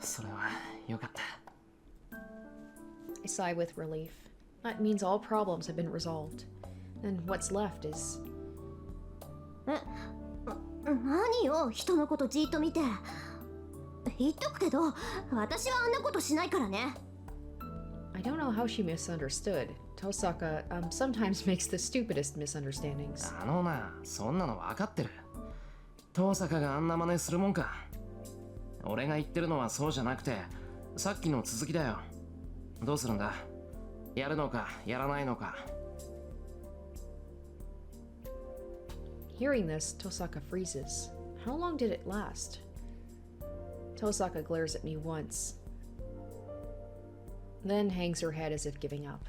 [SPEAKER 2] それはよかった。
[SPEAKER 1] I sigh with relief. That means all problems have been resolved. And what's left is...
[SPEAKER 3] 何よ、人のことじっと見て。言っとくけど、私はあんなことしないからね。
[SPEAKER 1] I don't know how she misunderstood. Tosaka sometimes makes the stupidest misunderstandings.
[SPEAKER 2] あのな、そんなの分かってる。遠坂があんな真似するもんか。俺が言ってるのはそうじゃなくて、さっきの続きだよ。どうするんだ？やるのか、やらないのか。
[SPEAKER 1] Hearing this, Tosaka freezes. How long did it last? Tosaka glares at me once, then hangs her head as if giving up.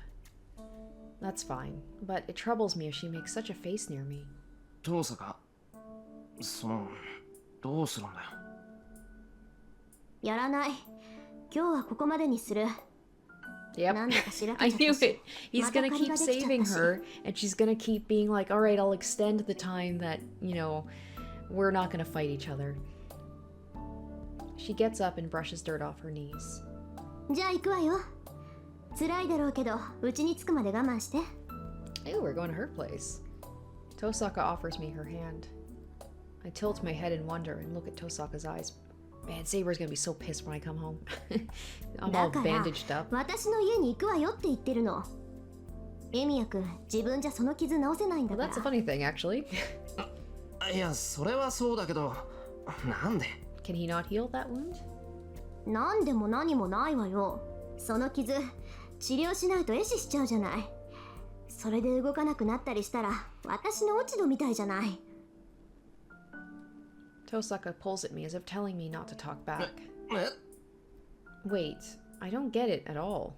[SPEAKER 1] That's fine, but it troubles me if she makes such a face near me.
[SPEAKER 2] 遠坂、どうするんだよ。
[SPEAKER 3] やらない。今日はここまでにする。
[SPEAKER 1] Yep. I knew it. He's gonna keep saving her, and she's gonna keep being like, alright, I'll extend the time that, you know, we're not gonna fight each other. She gets up and brushes dirt off her knees.
[SPEAKER 3] じゃあ行くわよ。辛いだろうけど、うちに着くまで我慢して。
[SPEAKER 1] Ew, we're going to her place. Tosaka offers me her hand. I tilt my head in wonder and look at Tosaka's eyes. Man, Saber's gonna be so pissed when I come home. I'm all bandaged up.
[SPEAKER 3] 私の家に行くわよって言ってるの。エミヤ君、自分じゃその傷治せないんだ
[SPEAKER 1] Well,
[SPEAKER 3] から。
[SPEAKER 1] that's a funny thing, actually.
[SPEAKER 2] いや、それはそうだけど、なんで？
[SPEAKER 1] Can he not heal that wound?
[SPEAKER 3] なんでも何もないわよ。その傷、治療しないと壊死しちゃうじゃない。それで動かなくなったりしたら、私の落ち度みたいじゃない。
[SPEAKER 1] Tosaka pulls at me as if telling me not to talk back.
[SPEAKER 2] え？
[SPEAKER 1] Wait, I don't get it at all.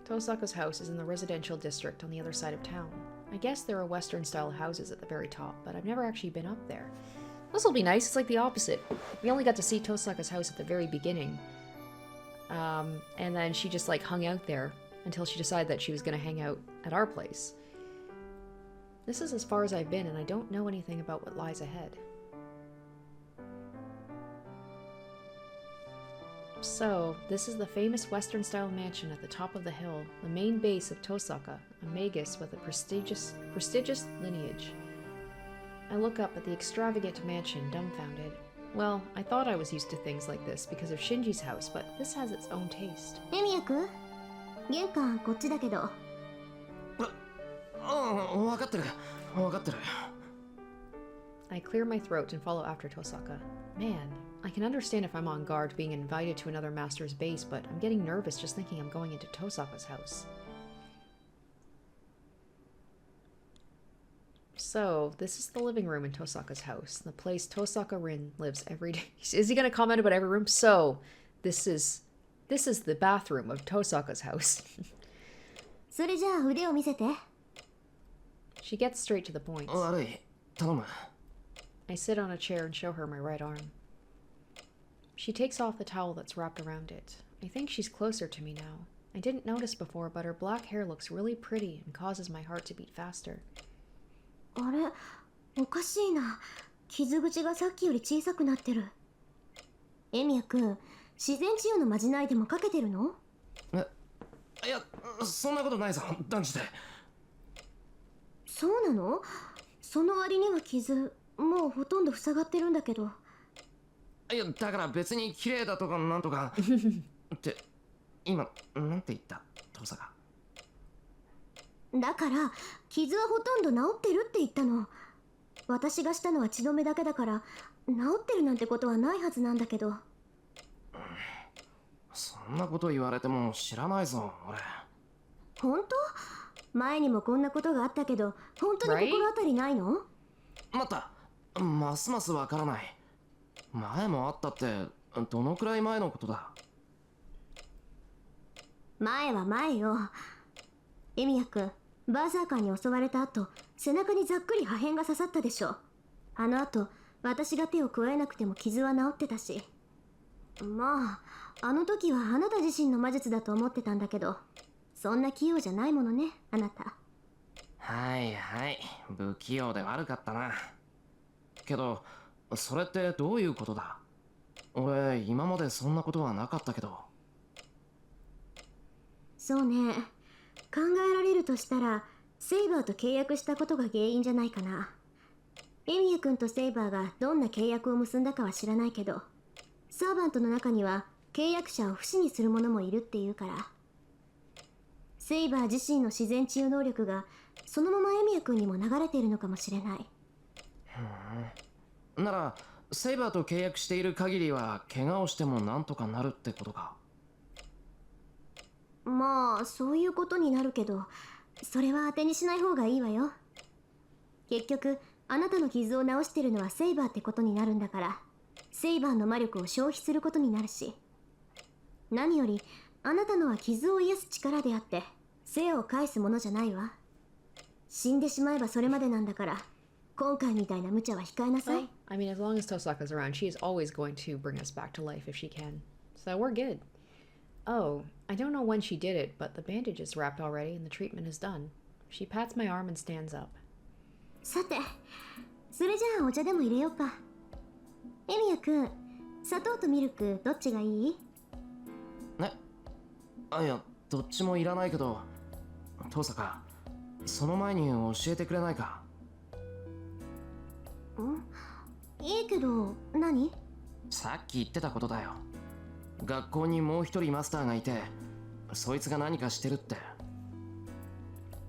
[SPEAKER 1] Tosaka's house is in the residential district on the other side of town. I guess there are Western-style houses at the very top, but I've never actually been up there. This will be nice. It's like the opposite. We only got to see Tosaka's house at the very beginning. And then she just like hung out there until she decided that she was going to hang out at our place. This is as far as I've been, and I don't know anything about what lies ahead. So, this is the famous Western-style mansion at the top of the hill, the main base of Tosaka, a magus with a prestigious lineage. I look up at the extravagant mansion, dumbfounded. Well, I thought I was used to things like this because of Shinji's house, but this has its own taste.
[SPEAKER 3] エミヤ君、玄関こっちだけど。
[SPEAKER 2] 分かってる。分かってる。
[SPEAKER 1] I clear my throat and follow after Tosaka. Man, I can understand if I'm on guard being invited to another master's base, but I'm getting nervous just thinking I'm going into Tosaka's house. So, this is the living room in Tosaka's house, the place Tosaka Rin lives every day. Is he going to comment about every room? So, this is the bathroom of Tosaka's house.
[SPEAKER 3] それじゃあ腕を見せて。
[SPEAKER 1] She gets straight to the point.
[SPEAKER 2] 悪い。頼む。
[SPEAKER 1] I sit on a chair and show her my right arm. She takes off the towel that's wrapped around it. I think she's closer to me now. I didn't notice before, but her black hair looks really pretty and causes my heart to beat faster.
[SPEAKER 3] あれ、おかしいな。傷口がさっきより小さくなってる。エミヤ君、自然治癒のまじないでもかけてるの？
[SPEAKER 2] いや、そんなことないぞ、断じて。
[SPEAKER 3] そうなの？その割には傷、もうほとんど塞がってるんだけど。
[SPEAKER 2] いや、だから別に綺麗だとかなんとか。って、今、なんて言った？遠坂。
[SPEAKER 3] だから、傷はほとんど治ってるって言ったの。私がしたのは血止めだけだから、治ってるなんてことはないはずなんだけど。
[SPEAKER 2] そんなこと言われても知らないぞ、俺。
[SPEAKER 3] 本当？前にもこんなことがあったけど、本当に心当たりないの？
[SPEAKER 2] 待った。ますますわからない。前もあったって、どのくらい前のことだ？
[SPEAKER 3] 前は前よ。エミヤ君、バーサーカーに襲われた後、背中にざっくり破片が刺さったでしょ。あの後、私が手を加えなくても傷は治ってたし。まあ、あの時はあなた自身の魔術だと思ってたんだけど、そんな器用じゃないものね、あなた。
[SPEAKER 2] はいはい、不器用で悪かったな。けど、それってどういうことだ？俺、今までそんなことはなかったけど。
[SPEAKER 10] そうね。考えられるとしたら、セイバーと契約したことが原因じゃないかな。エミヤ君とセイバーがどんな契約を結んだかは知らないけど、サーバントの中には契約者を不死にする者もいるっていうから。セイバー自身の自然治癒能力がそのままエミヤ君にも流れているのかもしれない。
[SPEAKER 2] なら、セイバーと契約している限りは怪我をしてもなんとかなるってことか。
[SPEAKER 10] まあそういうことになるけど、それは当てにしない方がいいわよ。結局あなたの傷を治してるのはセイバーってことになるんだから、セイバーの魔力を消費することになるし、何よりあなたのは傷を癒す力であって生を返すものじゃないわ。死んでしまえばそれまでなんだから、今回みたいな無茶は控えなさい。
[SPEAKER 1] I mean, as long as Tosaka's around, she is always going to bring us back to life if she can. So we're good. Oh, I don't know when she did it, but the bandage is wrapped already and the treatment is done. She pats my arm and stands up.
[SPEAKER 10] さて、それじゃあお茶でも入れようか。エミヤ君、砂糖とミルクどっちがいい？
[SPEAKER 2] ね？いや、どっちもいらないけど、トサカ、その前に教えてくれないか？
[SPEAKER 10] いいけど、何？
[SPEAKER 2] さっき言ってたことだよ。学校にもう一人マスターがいて、そいつが何かしてるって。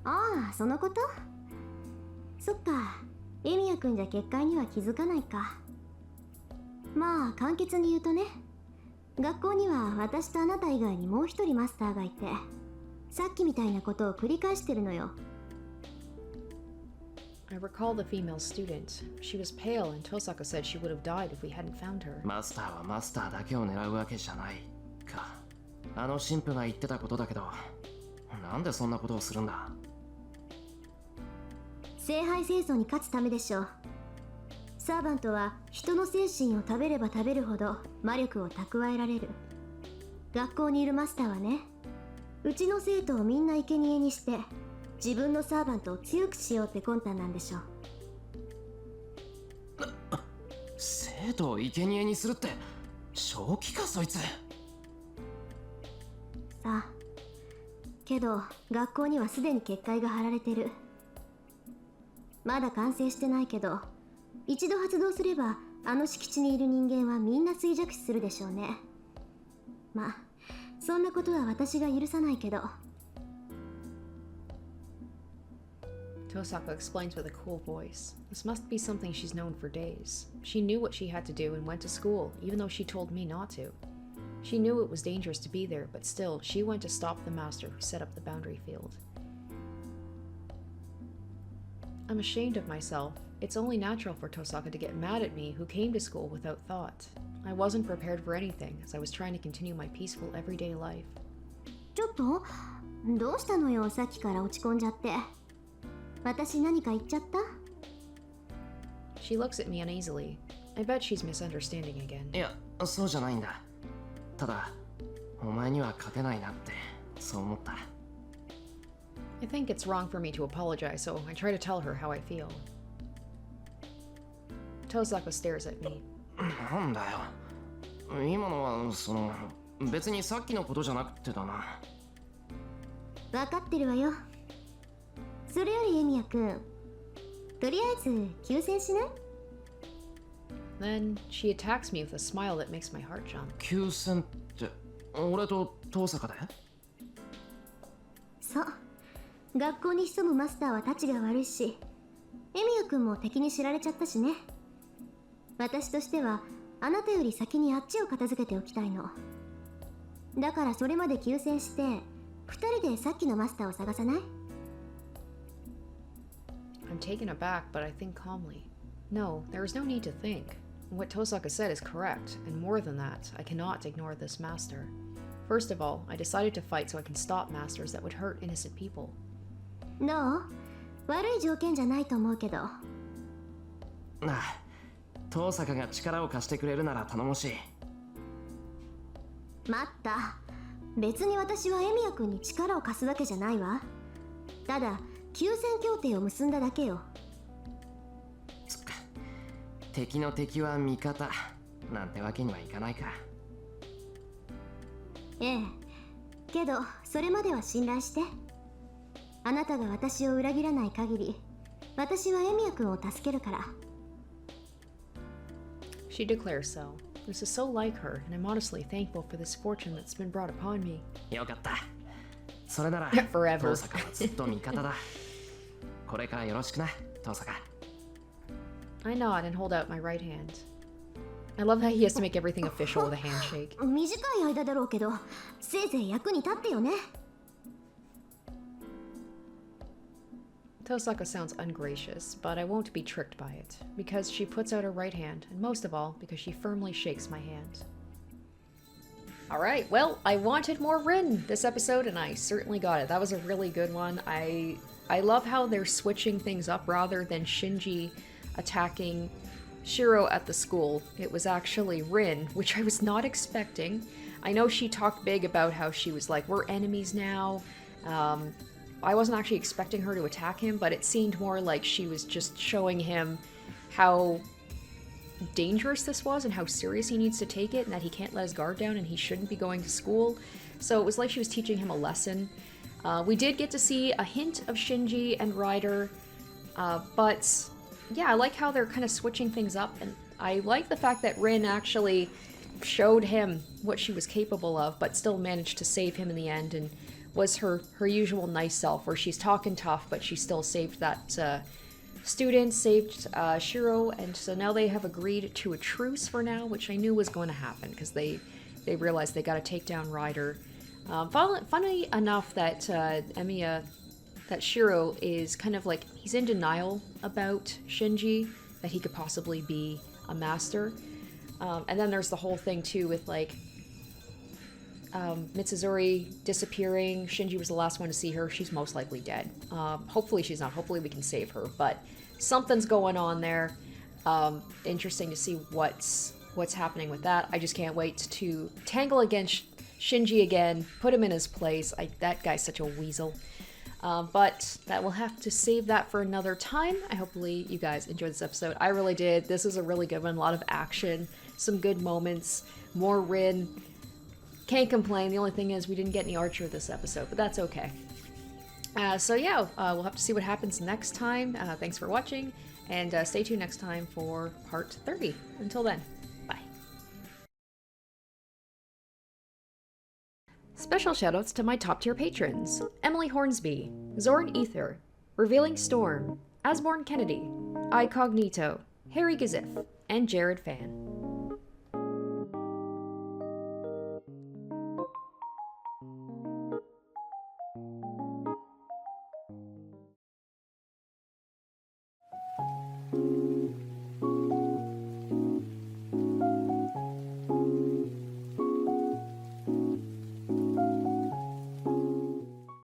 [SPEAKER 10] ああ、そのこと？そっか、エミヤ君じゃ結界には気づかないか。まあ簡潔に言うとね、学校には私とあなた以外にもう一人マスターがいて、さっきみたいなことを繰り返してるのよ。
[SPEAKER 1] I recall the female student. She was pale and Tosaka said she would have died if we hadn't found her.
[SPEAKER 2] マスターはマスターだけを狙うわけじゃないか。あの神父が言ってたことだけど、なんでそんなことをするんだ？
[SPEAKER 10] 聖杯戦争に勝つためでしょう。サーバントは人の精神を食べれば食べるほど魔力を蓄えられる。学校にいるマスターはね、うちの生徒をみんな生贄にして自分のサーバントを強くしようって魂胆なんでしょう。
[SPEAKER 2] 生徒を生贄にするって正気か、そいつ。
[SPEAKER 10] さあ、けど学校にはすでに結界が張られてる。まだ完成してないけど、一度発動すればあの敷地にいる人間はみんな衰弱死するでしょうね。まあそんなことは私が許さないけど。
[SPEAKER 1] Tosaka explains with a cool voice. This must be something she's known for days. She knew what she had to do and went to school, even though she told me not to. She knew it was dangerous to be there, but still, she went to stop the master who set up the boundary field. I'm ashamed of myself. It's only natural for Tosaka to get mad at me, who came to school without thought. I wasn't prepared for anything, as I was trying to continue my peaceful everyday life.
[SPEAKER 10] ちょっとどうしたのよ、さっきから落ち込んじゃって。私何か言っちゃった？
[SPEAKER 1] She looks at me uneasily. I bet she's misunderstanding again.
[SPEAKER 2] いや、そうじゃないんだ。ただ、お前には勝てないなって、そう思った。
[SPEAKER 1] I think it's wrong for me to apologize, so I try to tell her how I feel. Tosaka stares at me.
[SPEAKER 2] なんだよ。今のは、別にさっきのことじゃなくてだな。
[SPEAKER 10] 分かってるわよ。それよりエミヤ君、とりあえず休戦しない？
[SPEAKER 1] Then she attacks me with a smile that makes my heart jump.
[SPEAKER 2] 休戦って、俺と遠坂で？
[SPEAKER 10] そう。学校に潜むマスターはたちが悪いし、エミヤ君も敵に知られちゃったしね。私としてはあなたより先にあっちを片付けておきたいの。だからそれまで休戦して2人でさっきのマスターを探さない？
[SPEAKER 1] I'm taken aback, but I think calmly. No, there is no need to think. What Tosaka said is correct, and more than that, I cannot ignore this master. First of all, I decided to fight so I can stop masters that would hurt innocent people.
[SPEAKER 10] どう？悪い条件じゃないと思うけど。
[SPEAKER 2] なあ、遠坂が力を貸してくれるなら頼もしい。
[SPEAKER 10] 待った。別に私はエミヤ君に力を貸すわけじゃないわ。ただ休戦協定を結んだだけよ。
[SPEAKER 2] そっか。敵の敵は味方なんてわけにはいかないか。
[SPEAKER 10] ええ、けどそれまでは信頼して。あなたが私を裏切らない限り、私はエミヤ君を助けるから。
[SPEAKER 1] She declares so. This is so like her, and I'm honestly thankful for this fortune that's been brought upon me.
[SPEAKER 2] よかった。それなら
[SPEAKER 1] Forever.
[SPEAKER 2] 遠坂はずっと味方だ。これからよろしくな、遠坂。
[SPEAKER 1] I nod and hold out my right hand. I love how he has to make everything official with a handshake.
[SPEAKER 10] 短い間だろうけど、せいぜい役に立ってよね。
[SPEAKER 1] Tosaka sounds ungracious, but I won't be tricked by it, because she puts out her right hand, and most of all, because she firmly shakes my hand. Alright, well, I wanted more Rin this episode, and I certainly got it. That was a really good one. I love how they're switching things up rather than Shinji attacking Shiro at the school. It was actually Rin, which I was not expecting. I know she talked big about how she was like, we're enemies now. I wasn't actually expecting her to attack him, but it seemed more like she was just showing him how dangerous this was and how serious he needs to take it and that he can't let his guard down and he shouldn't be going to school. So it was like she was teaching him a lesson. We did get to see a hint of Shinji and Ryder, but yeah, I like how they're kind of switching things up, and I like the fact that Rin actually showed him what she was capable of, but still managed to save him in the end, and was her usual nice self, where she's talking tough, but she still saved that student, saved Shiro, and so now they have agreed to a truce for now, which I knew was going to happen, because they realized they got to take down Ryder. Funny enough that Emiya, that Shiro is kind of like, he's in denial about Shinji, that he could possibly be a master. And then there's the whole thing too with like Mitsuzuri disappearing. Shinji was the last one to see her. She's most likely dead. Hopefully she's not. Hopefully we can save her. But something's going on there. Interesting to see what's happening with that. I just can't wait to tangle against Shinji again, put him in his place. That guy's such a weasel. But that we'll have to save that for another time. Hopefully you guys enjoyed this episode. I really did. This is a really good one. A lot of action, some good moments, more Rin. Can't complain. The only thing is we didn't get any Archer this episode, but that's okay. So yeah, we'll have to see what happens next time. Thanks for watching, and stay tuned next time for part 30. Until then, bye. Special shoutouts to my top tier patrons: Emily Hornsby, Zoran Ether, Revealing Storm, Asborn Kennedy, Icognito, Harry Gazif, and Jared Fan.